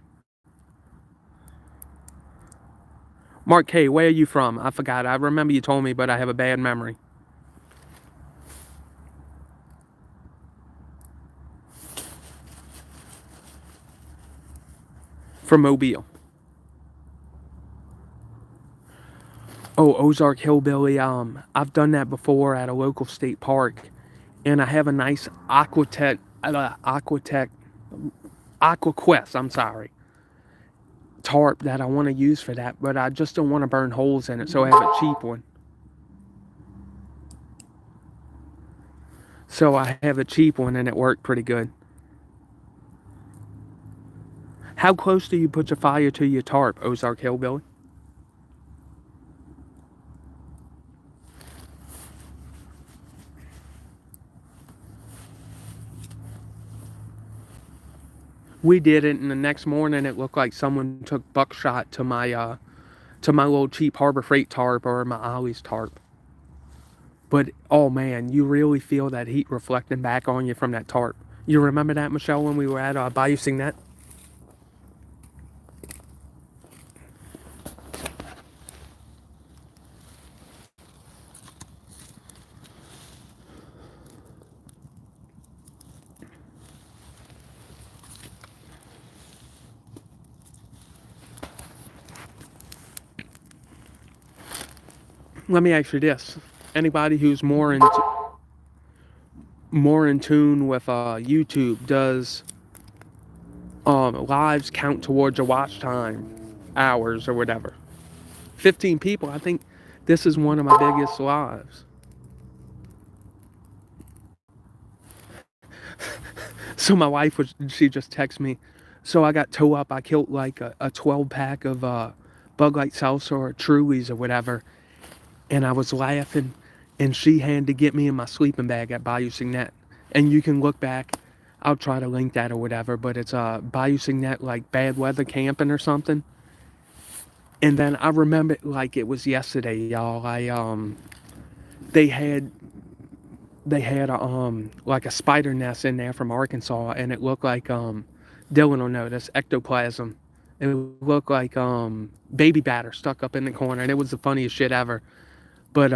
Mark K, where are you from? I forgot. I remember you told me, but I have a bad memory. From Mobile. Oh, Ozark Hillbilly. I've done that before at a local state park, and I have a nice Aquaquest. I'm sorry, tarp that I want to use for that, but I just don't want to burn holes in it, so I have a cheap one. So I have a cheap one, and it worked pretty good. How close do you put your fire to your tarp, Ozark Hillbilly? We did it, and the next morning it looked like someone took buckshot to my little cheap Harbor Freight tarp or my Ollie's tarp. But oh man, you really feel that heat reflecting back on you from that tarp. You remember that, Michelle, when we were at Bayou Signet? Let me ask you this: anybody who's more in tune with YouTube, does lives count towards your watch time hours or whatever? 15 people. I think this is one of my biggest lives. So my wife she just texted me. So I got toe up. I killed like a 12 pack of Bug Light Salsa or Trulies or whatever, and I was laughing, and she had to get me in my sleeping bag at Bayou Signet. And you can look back. I'll try to link that or whatever, but it's Bayou Signet, like bad weather camping or something. And then I remember it like it was yesterday, y'all. They had they had like a spider nest in there from Arkansas, and it looked like Dylan will notice ectoplasm. It looked like baby batter stuck up in the corner, and it was the funniest shit ever. But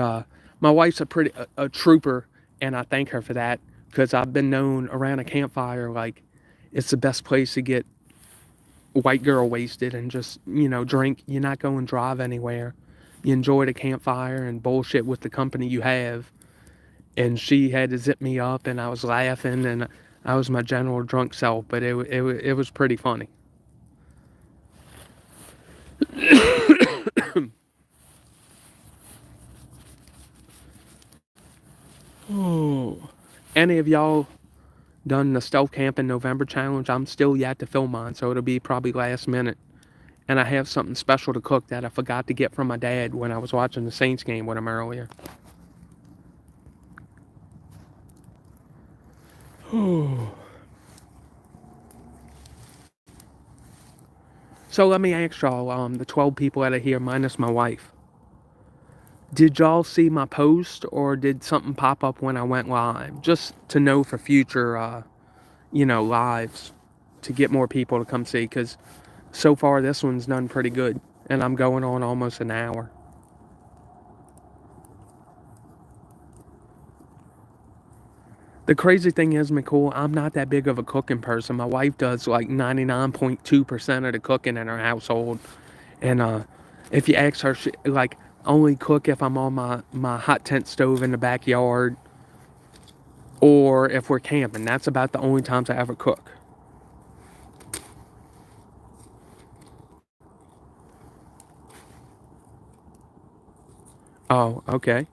my wife's a trooper, and I thank her for that because I've been known around a campfire like it's the best place to get white girl wasted and just drink. You're not going drive anywhere. You enjoy the campfire and bullshit with the company you have. And she had to zip me up, and I was laughing, and I was my general drunk self, but it was pretty funny. Oh, any of y'all done the stealth camp in November challenge? I'm still yet to film mine, so it'll be probably last minute. And I have something special to cook that I forgot to get from my dad when I was watching the Saints game with him earlier. So let me ask y'all, the 12 people that are here minus my wife, did y'all see my post or did something pop up when I went live? Just to know for future, lives to get more people to come see, because so far this one's done pretty good, and I'm going on almost an hour. The crazy thing is, McCool, I'm not that big of a cooking person. My wife does like 99.2% of the cooking in her household. And if you ask her, she like only cook if I'm on my hot tent stove in the backyard or if we're camping. That's about the only times I ever cook. Oh, okay.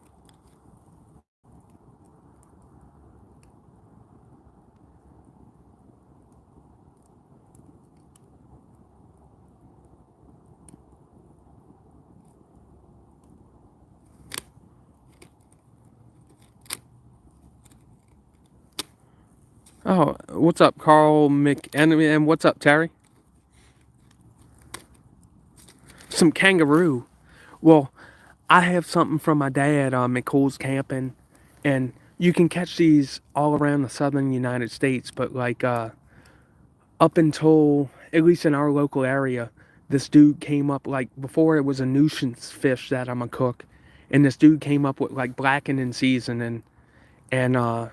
Oh, what's up, Carl and what's up, Terry? Some kangaroo. Well, I have something from my dad on McCool's camping, and you can catch these all around the southern United States, but like up until, at least in our local area, this dude came up, like, before it was a nuisance fish that I'm a cook, and this dude came up with like blackened in season, and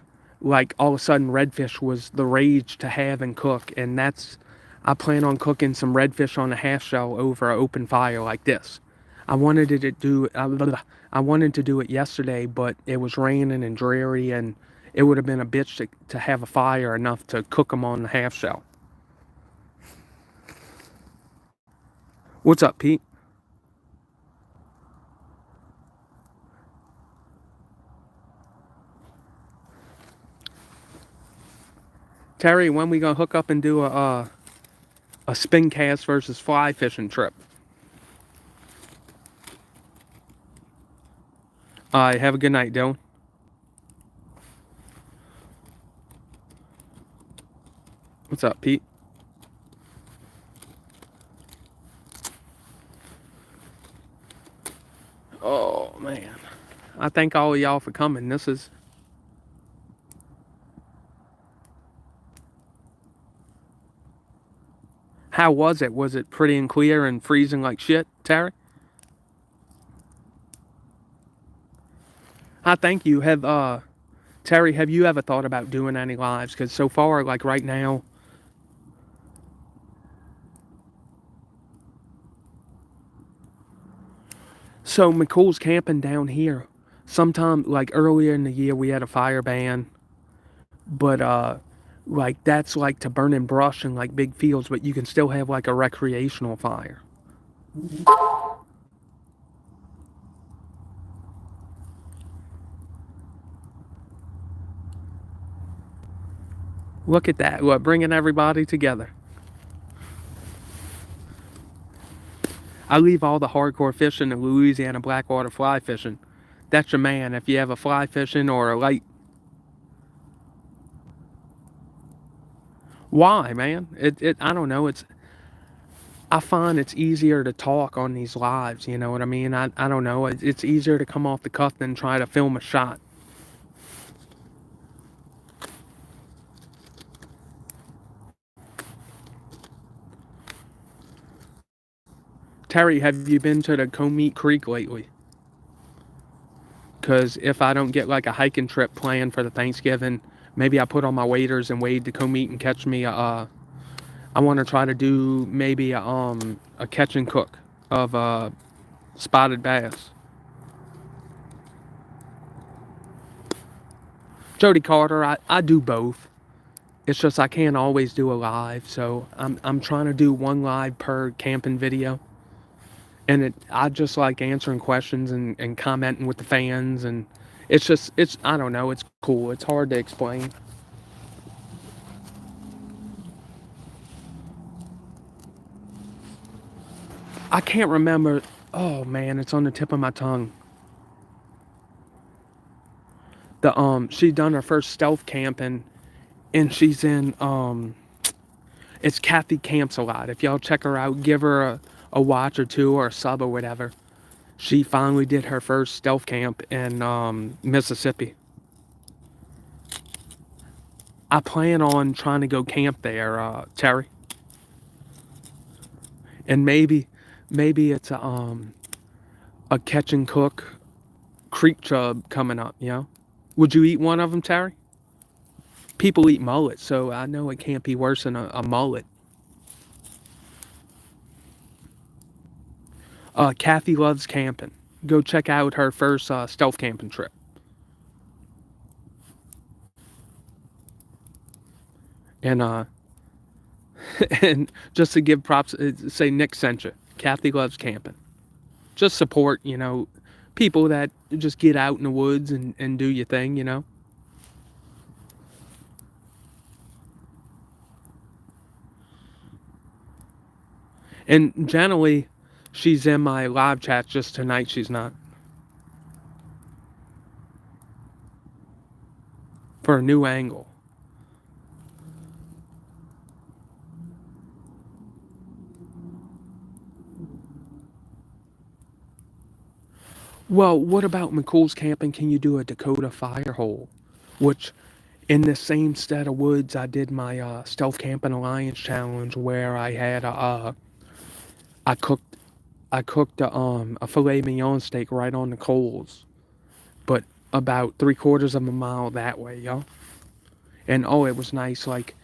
like all of a sudden redfish was the rage to have and cook, and that's, I plan on cooking some redfish on a half shell over an open fire like this. I wanted to do I wanted to do it yesterday, but it was raining and dreary, and it would have been a bitch to have a fire enough to cook them on the half shell. What's up, Pete? Terry, when we gonna hook up and do a spin cast versus fly fishing trip? Have a good night, Dylan. What's up, Pete? Oh man, I thank all of y'all for coming. This is, how was it? Was it pretty and clear and freezing like shit, Terry? I thank you. Have Terry, have you ever thought about doing any lives? Because so far, like right now, so McCool's camping down here. Sometime like earlier in the year, we had a fire ban, but like that's like to burning brush in like big fields, but you can still have like a recreational fire. Look at that! What, bringing everybody together. I leave all the hardcore fishing to Louisiana blackwater fly fishing. That's your man. If you have a fly fishing or a light, why, man? I don't know. I find it's easier to talk on these lives. You know what I mean? I don't know. It's easier to come off the cuff than try to film a shot. Terry, have you been to the Comeet Creek lately? Because if I don't get like a hiking trip planned for the Thanksgiving, maybe I put on my waders and wade to Comeet and catch me I want to try to do maybe a catch and cook of spotted bass. Jody Carter, I do both. It's just I can't always do a live, so I'm trying to do one live per camping video. And I just like answering questions and commenting with the fans, and it's I don't know, it's cool. It's hard to explain. I can't remember. Oh man, it's on the tip of my tongue. The she done her first stealth camping, and she's in it's Kathy Camps a lot. If y'all check her out, give her a watch or two or a sub or whatever. She finally did her first stealth camp in Mississippi. I plan on trying to go camp there, Terry, and maybe it's a catch and cook creek chub coming up. You know, would you eat one of them, Terry? People eat mullet, so I know it can't be worse than a mullet. Kathy loves camping. Go check out her first stealth camping trip. And and just to give props, say Nick sent you. Kathy loves camping. Just support, people that just get out in the woods and do your thing. And generally, she's in my live chat. Just tonight, she's not. For a new angle. Well, what about McCool's camping? Can you do a Dakota fire hole? Which In this same set of woods, I did my stealth camping alliance challenge where I had I cooked a filet mignon steak right on the coals, but about 3/4 of a mile that way, y'all. And oh, it was nice. Like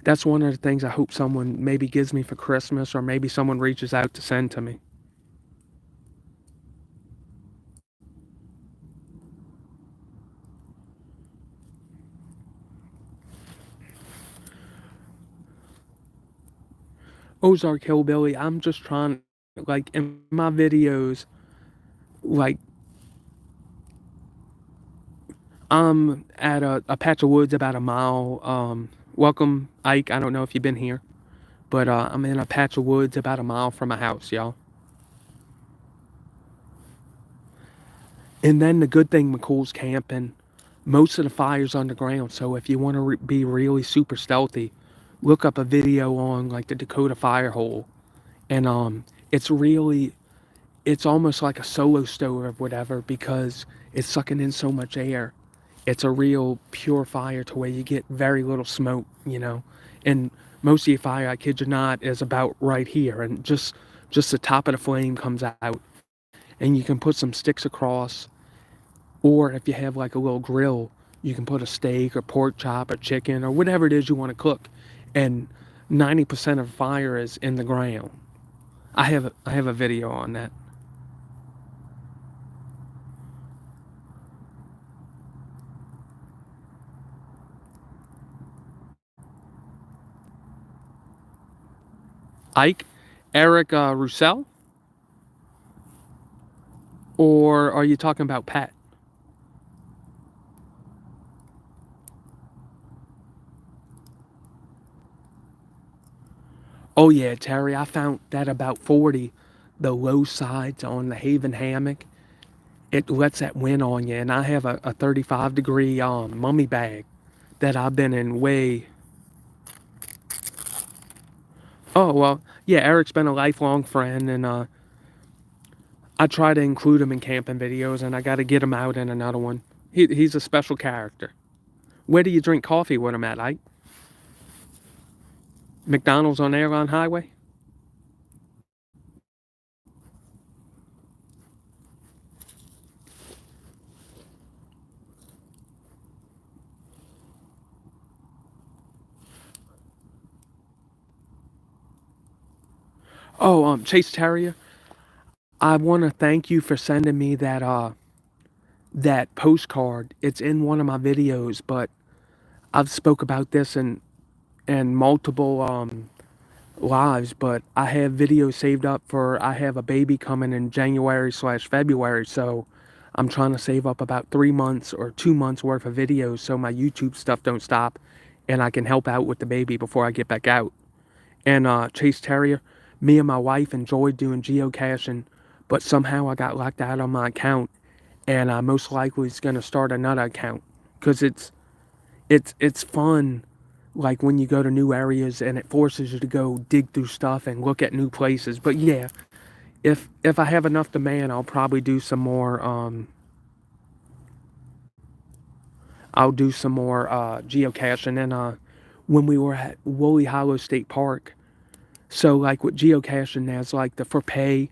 that's one of the things I hope someone maybe gives me for Christmas, or maybe someone reaches out to send to me. Ozark Hillbilly. I'm just trying, like in my videos, like I'm at a patch of woods about a mile. Welcome, Ike. I don't know if you've been here, but I'm in a patch of woods about a mile from my house, y'all. And then the good thing, McCool's camping. Most of the fire's underground, so if you want to be really super stealthy, look up a video on like the Dakota fire hole, and it's really it's almost like a solo stove or whatever because it's sucking in so much air. It's a real pure fire to where you get very little smoke, and most of your fire, I kid you not, is about right here, and just the top of the flame comes out, and you can put some sticks across, or if you have like a little grill, you can put a steak or pork chop or chicken or whatever it is you want to cook, and 90% of the fire is in the ground. I have a video on that. Ike, Eric Roussel, or are you talking about Pat? Oh yeah, Terry, I found that about 40, the low sides on the Haven hammock, it lets that wind on you. And I have a 35-degree mummy bag that I've been in way. Oh well, yeah. Eric's been a lifelong friend, and I try to include him in camping videos, and I got to get him out in another one. He's a special character. Where do you drink coffee with him at, Ike? McDonald's on Airline Highway? Oh, Chase Terrier. I want to thank you for sending me that postcard. It's in one of my videos, but I've spoke about this in multiple lives. But I have videos saved up for I have a baby coming in January/February, so I'm trying to save up about 3 months or 2 months worth of videos so my YouTube stuff don't stop, and I can help out with the baby before I get back out. And Chase Terrier, me and my wife enjoyed doing geocaching, but somehow I got locked out on my account, and I most likely is gonna start another account because it's fun. Like when you go to new areas and it forces you to go dig through stuff and look at new places. But yeah, if I have enough demand, I'll probably do some more. I'll do some more geocaching. And when we were at Woolly Hollow State Park, so like with geocaching, there's like the for pay,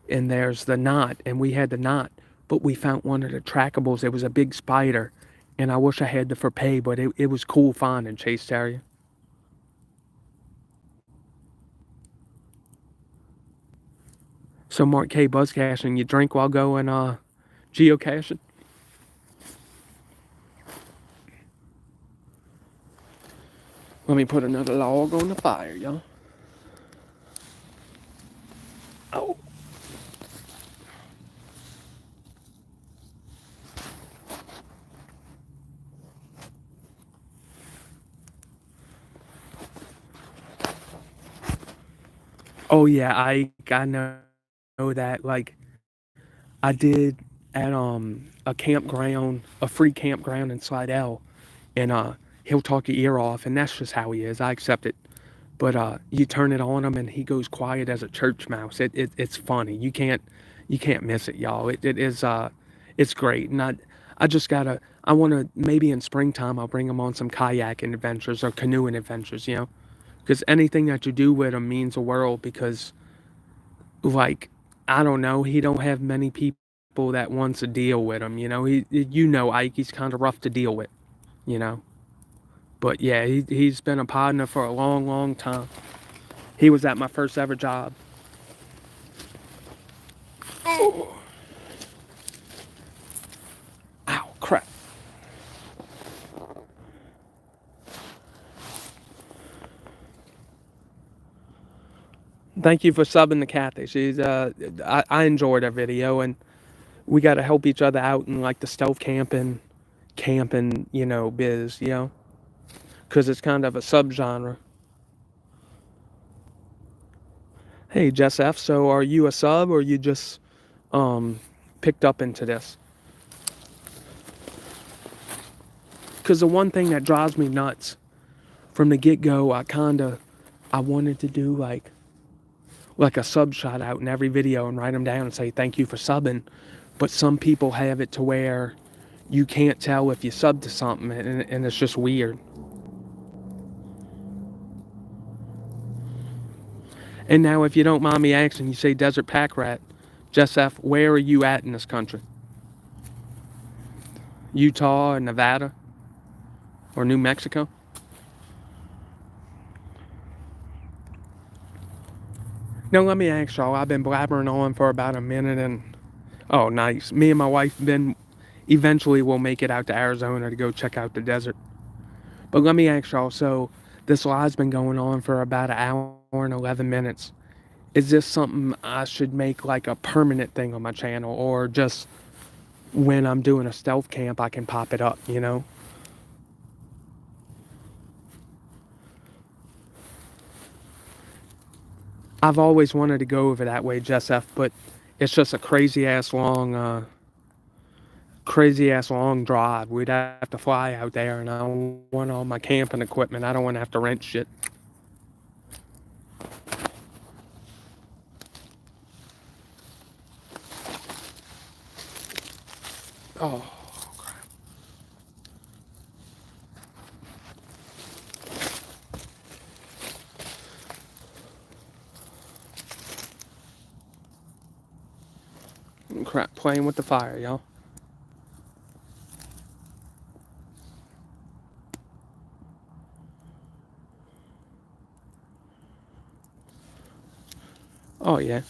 and there's the knot, and we had the knot, but we found one of the trackables. It was a big spider, and I wish I had the for pay, but it was cool finding Chase Terrier. So Mark K buzzcaching, you drink while going geocaching. Let me put another log on the fire, y'all. Oh, oh yeah, I know that. Like I did at a campground, a free campground in Slidell, and he'll talk your ear off, and that's just how he is. I accept it. But you turn it on him, and he goes quiet as a church mouse. It's funny. You can't miss it, y'all. It is it's great, and I I want to, maybe in springtime, I'll bring them on some kayaking adventures or canoeing adventures, you know? Because anything that you do with him means the world because, like, I don't know, he don't have many people that wants to deal with him, you know? You know Ike, he's kind of rough to deal with, you know? But yeah, he's been a partner for a long, long time. He was at my first ever job. Oh. Ow, crap. Thank you for subbing to Kathy. I enjoyed her video, and we got to help each other out in like the stealth camping, you know, biz, you know, because it's kind of a subgenre. Hey, Jess F. So, are you a sub or you just um picked up into this? Because the one thing that drives me nuts from the get go, I wanted to do like a sub shout out in every video and write them down and say thank you for subbing, but some people have it to where you can't tell if you sub to something, and it's just weird. And now, if you don't mind me asking, you say Desert Pack Rat. Jess F., where are you at in this country? Utah or Nevada or New Mexico? Now, let me ask y'all, I've been blabbering on for about a minute and, oh, nice. Me and my wife eventually will make it out to Arizona to go check out the desert. But let me ask y'all, so this live's been going on for about an hour and 11 minutes. Is this something I should make like a permanent thing on my channel, or just when I'm doing a stealth camp I can pop it up, you know? I've always wanted to go over that way, Jess F, but it's just a crazy ass long drive. We'd have to fly out there, and I want all my camping equipment. I don't want to have to rent shit. Oh, crap. Crap, playing with the fire, y'all. Oh, yeah.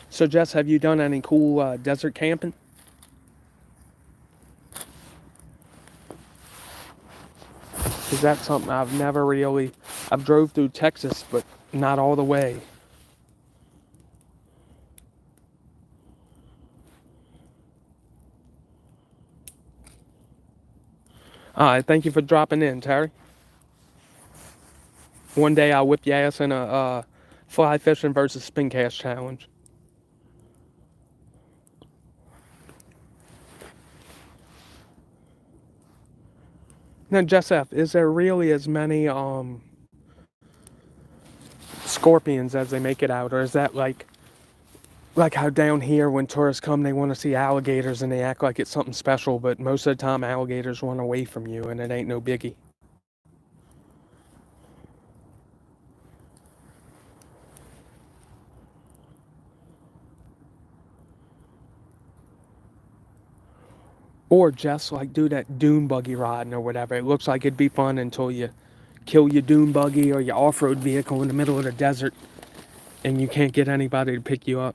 So, Jess, have you done any cool desert camping? Is that something I've never really... I've drove through Texas, but not all the way. All right, thank you for dropping in, Terry. One day I'll whip your ass in a fly fishing versus spin cast challenge. Now, Jess F, is there really as many scorpions as they make it out, or is that like how down here when tourists come they want to see alligators and they act like it's something special, but most of the time alligators run away from you and it ain't no biggie? Or just like do that dune buggy riding or whatever. It looks like it'd be fun until you kill your dune buggy or your off-road vehicle in the middle of the desert and you can't get anybody to pick you up.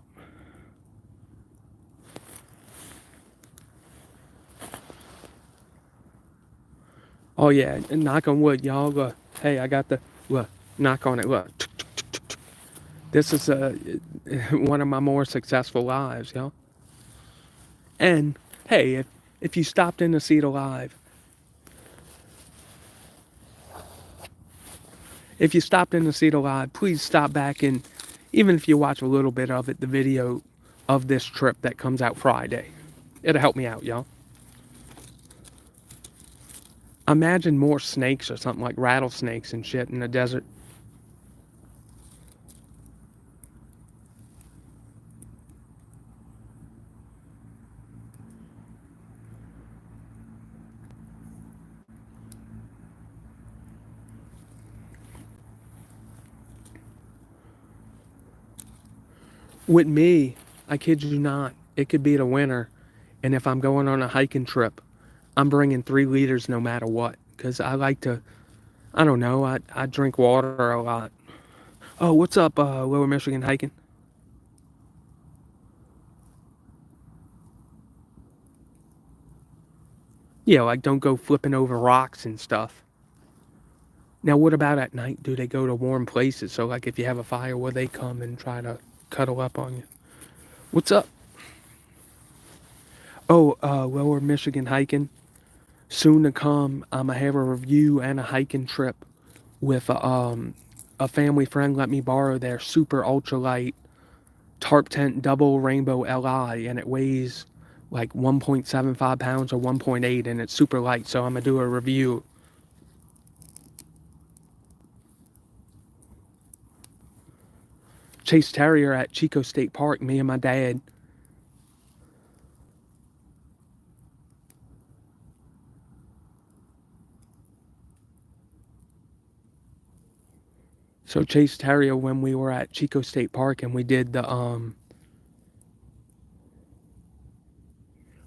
Oh yeah, and knock on wood, y'all. Look, hey, I got the look. Knock on it. Look, this is one of my more successful lives, y'all. And hey, if you stopped in to see the live, if you stopped in to see the live, please stop back and even if you watch a little bit of it, the video of this trip that comes out Friday, it'll help me out, y'all. Imagine more snakes or something like rattlesnakes and shit in the desert. With me, I kid you not, it could be the winter, and if I'm going on a hiking trip, I'm bringing 3 liters no matter what. Because I like to, I don't know, I drink water a lot. Oh, what's up, Lower Michigan hiking? Yeah, like don't go flipping over rocks and stuff. Now, what about at night? Do they go to warm places? So, like, if you have a fire, will they come and try to cuddle up on you? What's up? Oh, Lower Michigan hiking. Soon to come, I'm gonna have a review and a hiking trip with a family friend. Let me borrow their super ultralight tarp tent double rainbow Li, and it weighs like 1.75 pounds or 1.8, and it's super light. So I'm gonna do a review. Chase Terrier at Chico State Park. Me and my dad. So Chase Terrier when we were at Chico State Park and we did the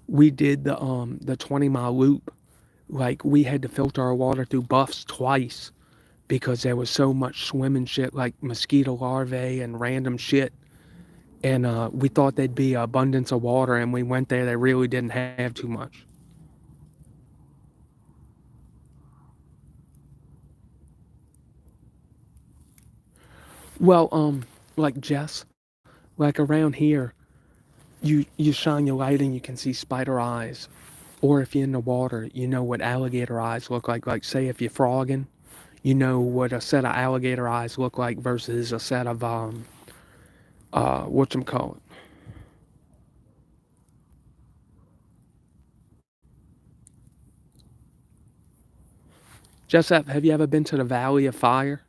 20-mile loop. Like we had to filter our water through buffs twice because there was so much swimming shit like mosquito larvae and random shit. And we thought there'd be abundance of water, and we went there. They really didn't have too much. Well, like Jess, like around here, you shine your light and you can see spider eyes. Or if you're in the water, you know what alligator eyes look like. Like say if you're frogging, you know what a set of alligator eyes look like versus a set of whatchamacallit. Jess, have you ever been to the Valley of Fire?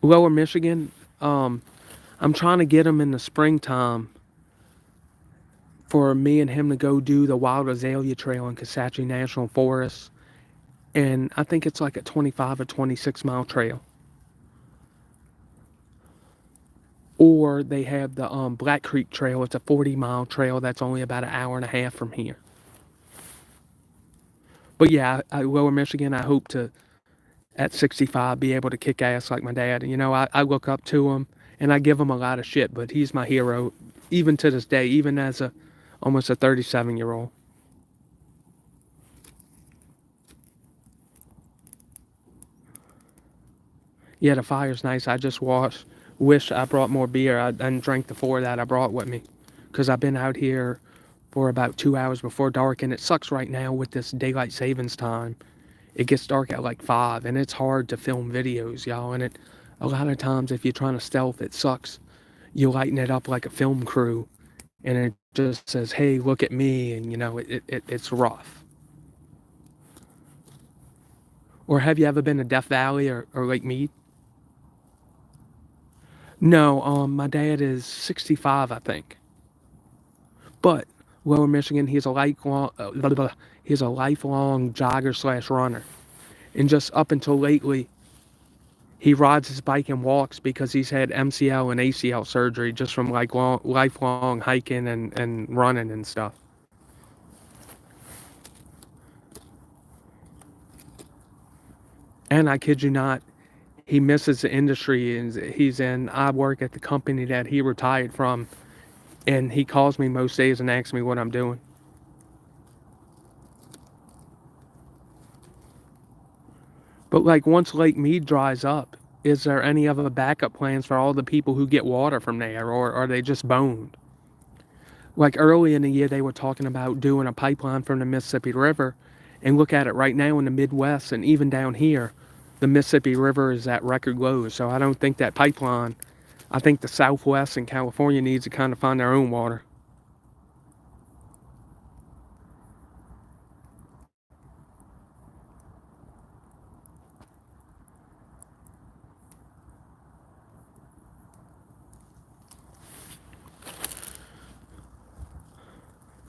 Lower Michigan. Um, I'm trying to get him in the springtime for me and him to go do the Wild Azalea Trail in Kisatchie National Forest. And I think it's like a 25 or 26-mile trail. Or they have the Black Creek Trail. It's a 40-mile trail that's only about an hour and a half from here. But yeah, Lower Michigan, I hope to, at 65, be able to kick ass like my dad. You know, I look up to him and I give him a lot of shit, but he's my hero, even to this day, even as a almost a 37-year-old. Yeah, the fire's nice. I just wish I brought more beer. I didn't drink the 4 that I brought with me because I've been out here for about 2 hours before dark, and it sucks right now with this daylight savings time. It gets dark at like 5, and it's hard to film videos, y'all. And it a lot of times, if you're trying to stealth, it sucks. You lighten it up like a film crew, and it just says, "Hey, look at me," and you know it's rough. Or have you ever been to Death Valley or Lake Mead? No, my dad is 65, I think. But Lower Michigan, he's a lifelong jogger slash runner, and just up until lately, he rides his bike and walks because he's had MCL and ACL surgery just from like lifelong hiking and running and stuff. And I kid you not, he misses the industry and he's in. I work at the company that he retired from, and he calls me most days and asks me what I'm doing. But like once Lake Mead dries up, is there any other backup plans for all the people who get water from there, or are they just boned? Like early in the year, they were talking about doing a pipeline from the Mississippi River, and look at it right now in the Midwest and even down here, the Mississippi River is at record lows. So I don't think that pipeline. I think the Southwest and California needs to kind of find their own water.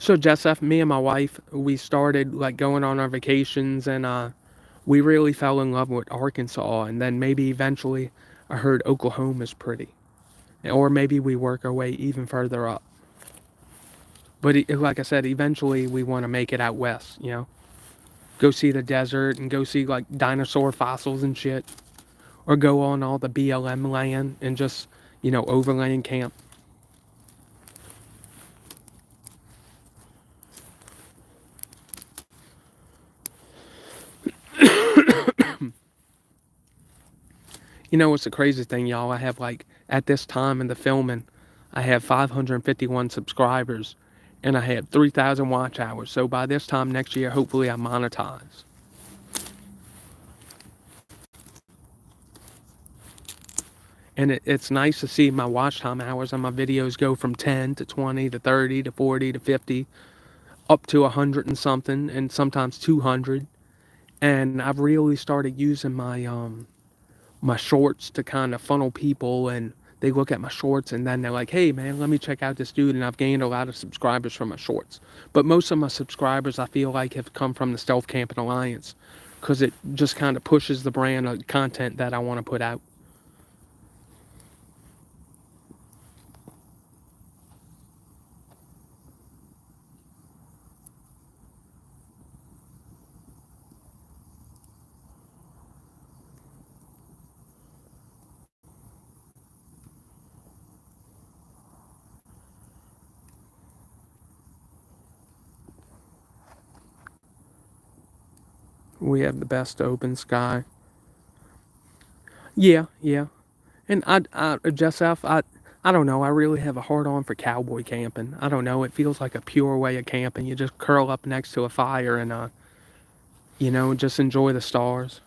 So Jessef, me and my wife, we started like going on our vacations, and we really fell in love with Arkansas, and then maybe eventually I heard Oklahoma's pretty, or maybe we work our way even further up. But like I said, eventually we want to make it out west, you know, go see the desert and go see like dinosaur fossils and shit, or go on all the BLM land and just, you know, overland camp. You know, it's the crazy thing, y'all. I have like, at this time in the filming, I have 551 subscribers and I had 3,000 watch hours. So by this time next year, hopefully I monetize. And it's nice to see my watch time hours on my videos go from 10 to 20 to 30 to 40 to 50 up to 100 and something, and sometimes 200. And I've really started using my shorts to kind of funnel people, and they look at my shorts and then they're like, hey man, let me check out this dude, and I've gained a lot of subscribers from my shorts. But most of my subscribers I feel like have come from the Stealth Camping Alliance, because it just kind of pushes the brand of content that I want to put out. We have the best open sky. Yeah, yeah. And Jessef, I don't know. I really have a hard on for cowboy camping. I don't know. It feels like a pure way of camping. You just curl up next to a fire and you know, just enjoy the stars.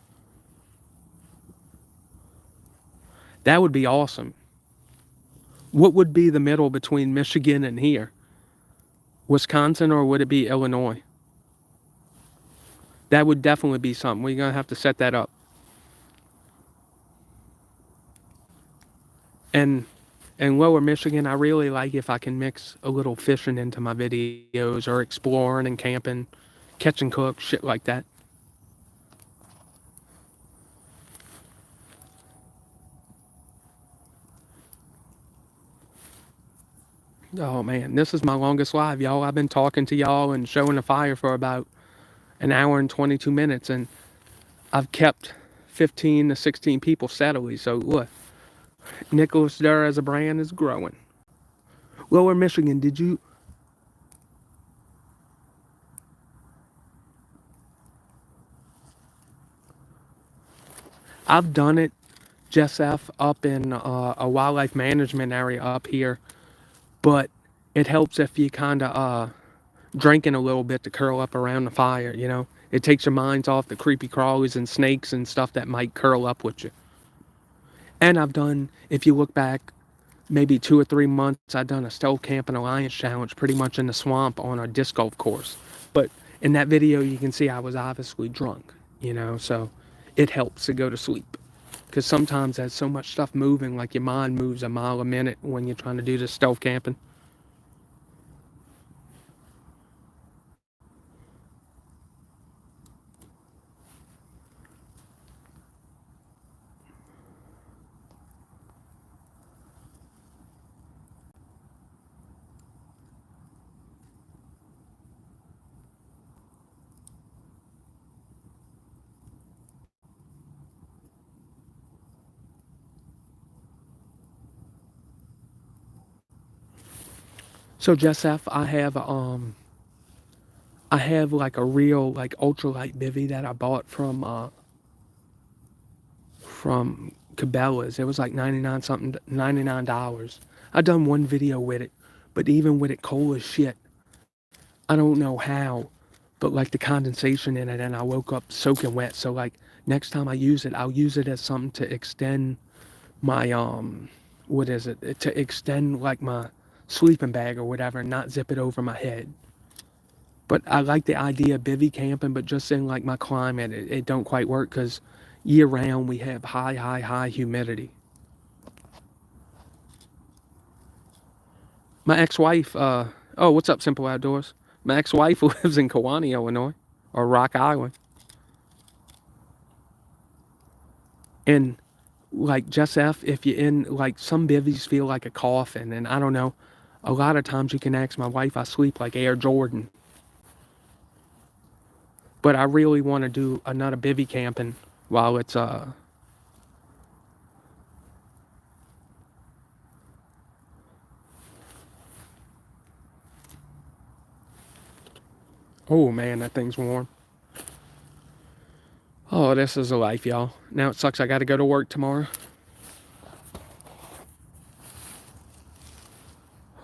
That would be awesome. What would be the middle between Michigan and here? Wisconsin, or would it be Illinois? That would definitely be something. We're gonna have to set that up. And in lower Michigan, I really like if I can mix a little fishing into my videos, or exploring and camping, catch and cook, shit like that. Oh man, this is my longest live, y'all. I've been talking to y'all and showing the fire for about an hour and 22 minutes, and I've kept 15 to 16 people steadily. So look, Nicholas Durr as a brand is growing. Lower Michigan, did you? I've done it, Jessef, up in a wildlife management area up here, but it helps if you kind of drinking a little bit to curl up around the fire, you know? It takes your minds off the creepy crawlies and snakes and stuff that might curl up with you. And I've done, if you look back, maybe 2 or 3 months, I've done a Stealth Camping Alliance challenge pretty much in the swamp on a disc golf course. But in that video, you can see I was obviously drunk, you know? So it helps to go to sleep. Because sometimes there's so much stuff moving, like your mind moves a mile a minute when you're trying to do this stealth camping. So Jessef, I have like a real like ultralight bivy that I bought from Cabela's. It was like 99 something, $99. I done one video with it, but even with it cold as shit, I don't know how, but like the condensation in it, and I woke up soaking wet. So like next time I use it, I'll use it as something to extend my what is it? To extend like my sleeping bag or whatever, and not zip it over my head. But I like the idea of bivy camping, but just in like my climate, it don't quite work because year round we have high humidity. My ex-wife, oh, what's up, Simple Outdoors? My ex-wife lives in Kewanee, Illinois, or Rock Island. And like just if you're in like some bivvies feel like a coffin, and I don't know. A lot of times you can ask my wife, I sleep like Air Jordan. But I really want to do another bivvy camping while it's oh man, that thing's warm. Oh, this is a life, y'all. Now it sucks I gotta go to work tomorrow.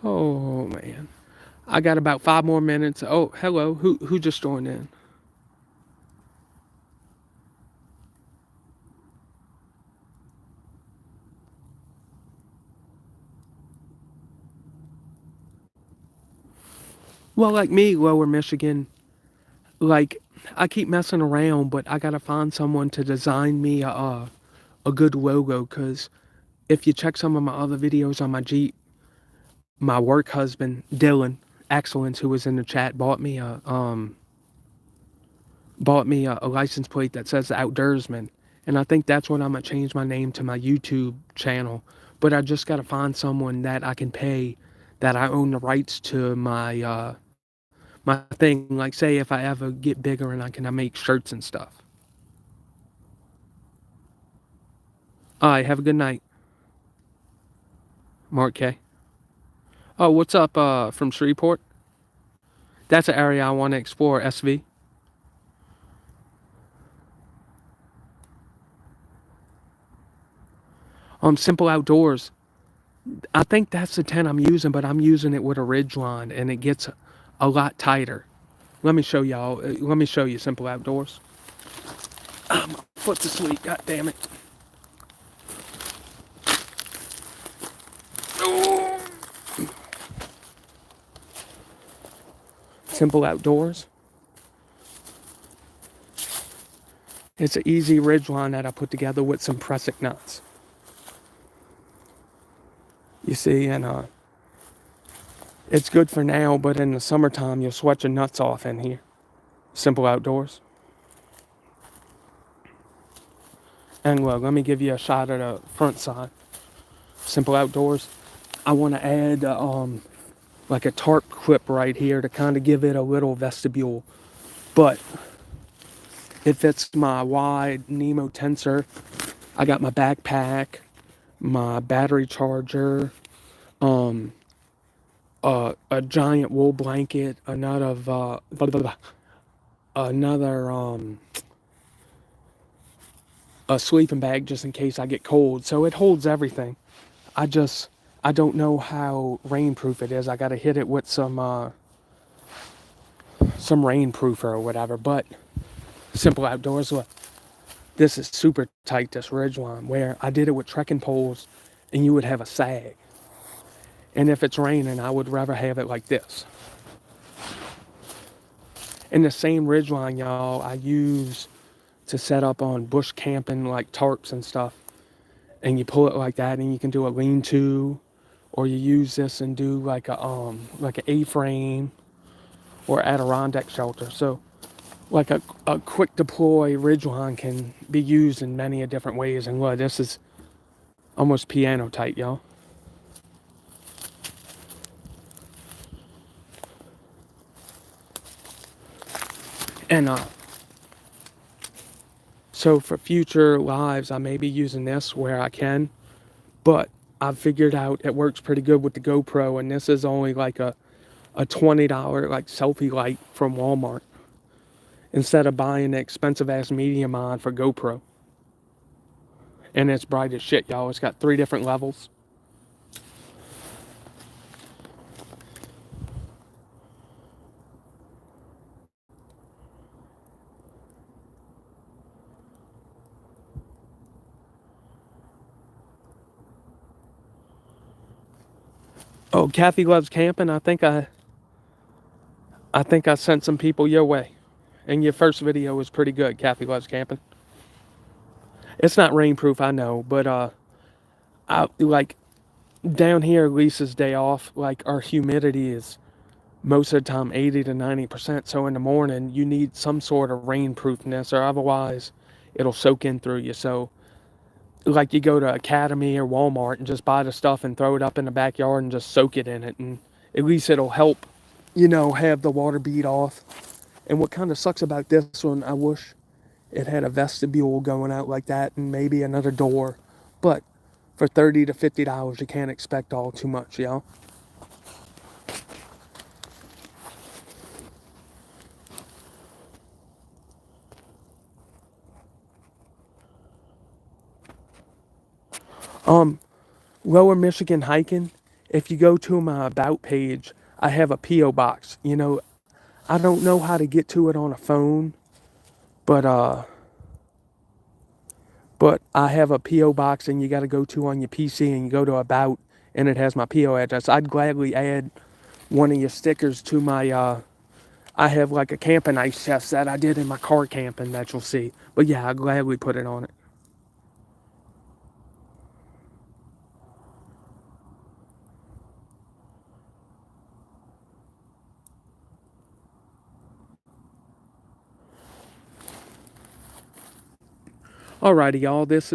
Oh man. I got about 5 more minutes. Oh, hello. Who just joined in? Well, like me, Lower Michigan, like I keep messing around, but I gotta find someone to design me a good logo. Cause if you check some of my other videos on my Jeep, my work husband Dylan Excellence, who was in the chat, bought me a license plate that says Outdoorsman, and I think that's what I'm gonna change my name to my YouTube channel. But I just gotta find someone that I can pay, that I own the rights to my thing. Like say if I ever get bigger and I make shirts and stuff. All right, have a good night, Mark K. Oh, what's up from Shreveport? That's an area I want to explore. SV. Simple Outdoors. I think that's the tent I'm using, but I'm using it with a ridge line, and it gets a lot tighter. Let me show y'all. Let me show you Simple Outdoors. My foot's asleep. God damn it. Oh. Simple Outdoors. It's an easy ridge line that I put together with some prusik nuts. You see, and it's good for now, but in the summertime you'll sweat your nuts off in here. Simple Outdoors. And look, let me give you a shot of the front side. Simple Outdoors. I want to add like a tarp clip right here to kind of give it a little vestibule, but it fits my wide Nemo tensor. I got my backpack, my battery charger, a giant wool blanket, another a sleeping bag just in case I get cold. So it holds everything. I don't know how rainproof it is. I got to hit it with some rainproofer or whatever. But Simple Outdoors, look, this is super tight. This ridge line where I did it with trekking poles, and you would have a sag. And if it's raining, I would rather have it like this. And the same ridge line, y'all, I use to set up on bush camping like tarps and stuff. And you pull it like that, and you can do a lean-to, or you use this and do like an A-frame or Adirondack shelter. So like a quick deploy ridgeline can be used in many different ways. And look, this is almost piano tight, y'all. And so for future lives, I may be using this where I can, but I've figured out it works pretty good with the GoPro, and this is only like a $20 like selfie light from Walmart instead of buying the expensive ass medium on for GoPro. And it's bright as shit, y'all. It's got 3 different levels. Oh, Kathy loves camping. I think I sent some people your way. And your first video was pretty good. Kathy loves camping. It's not rainproof, I know, but I like down here Lisa's day off, like our humidity is most of the time 80 to 90%. So in the morning, you need some sort of rainproofness, or otherwise it'll soak in through you. So, like, you go to Academy or Walmart and just buy the stuff and throw it up in the backyard and just soak it in it. And at least it'll help, have the water bead off. And what kind of sucks about this one, I wish it had a vestibule going out like that and maybe another door. But for $30 to $50, you can't expect all too much, y'all. Um, Lower Michigan hiking. If you go to my about page, I have a PO box. I don't know how to get to it on a phone, but I have a PO box, and you got to go to on your PC, and you go to about, and it has my PO address. I'd gladly add one of your stickers to my I have like a camping ice chest that I did in my car camping that you'll see. But yeah, I'd gladly put it on it. Alrighty, y'all. This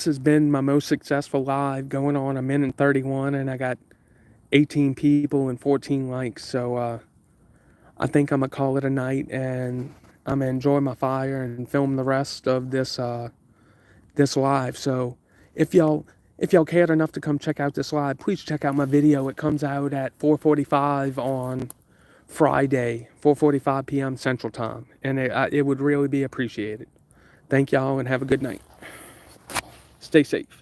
has been my most successful live, going on a minute 31, and I got 18 people and 14 likes. So I think I'm gonna call it a night, and I'm gonna enjoy my fire and film the rest of this live. So if y'all if y'all cared enough to come check out this live, please check out my video. It comes out at 4:45 on Friday, 4:45 p.m. Central Time, and it would really be appreciated. Thank y'all and have a good night. Stay safe.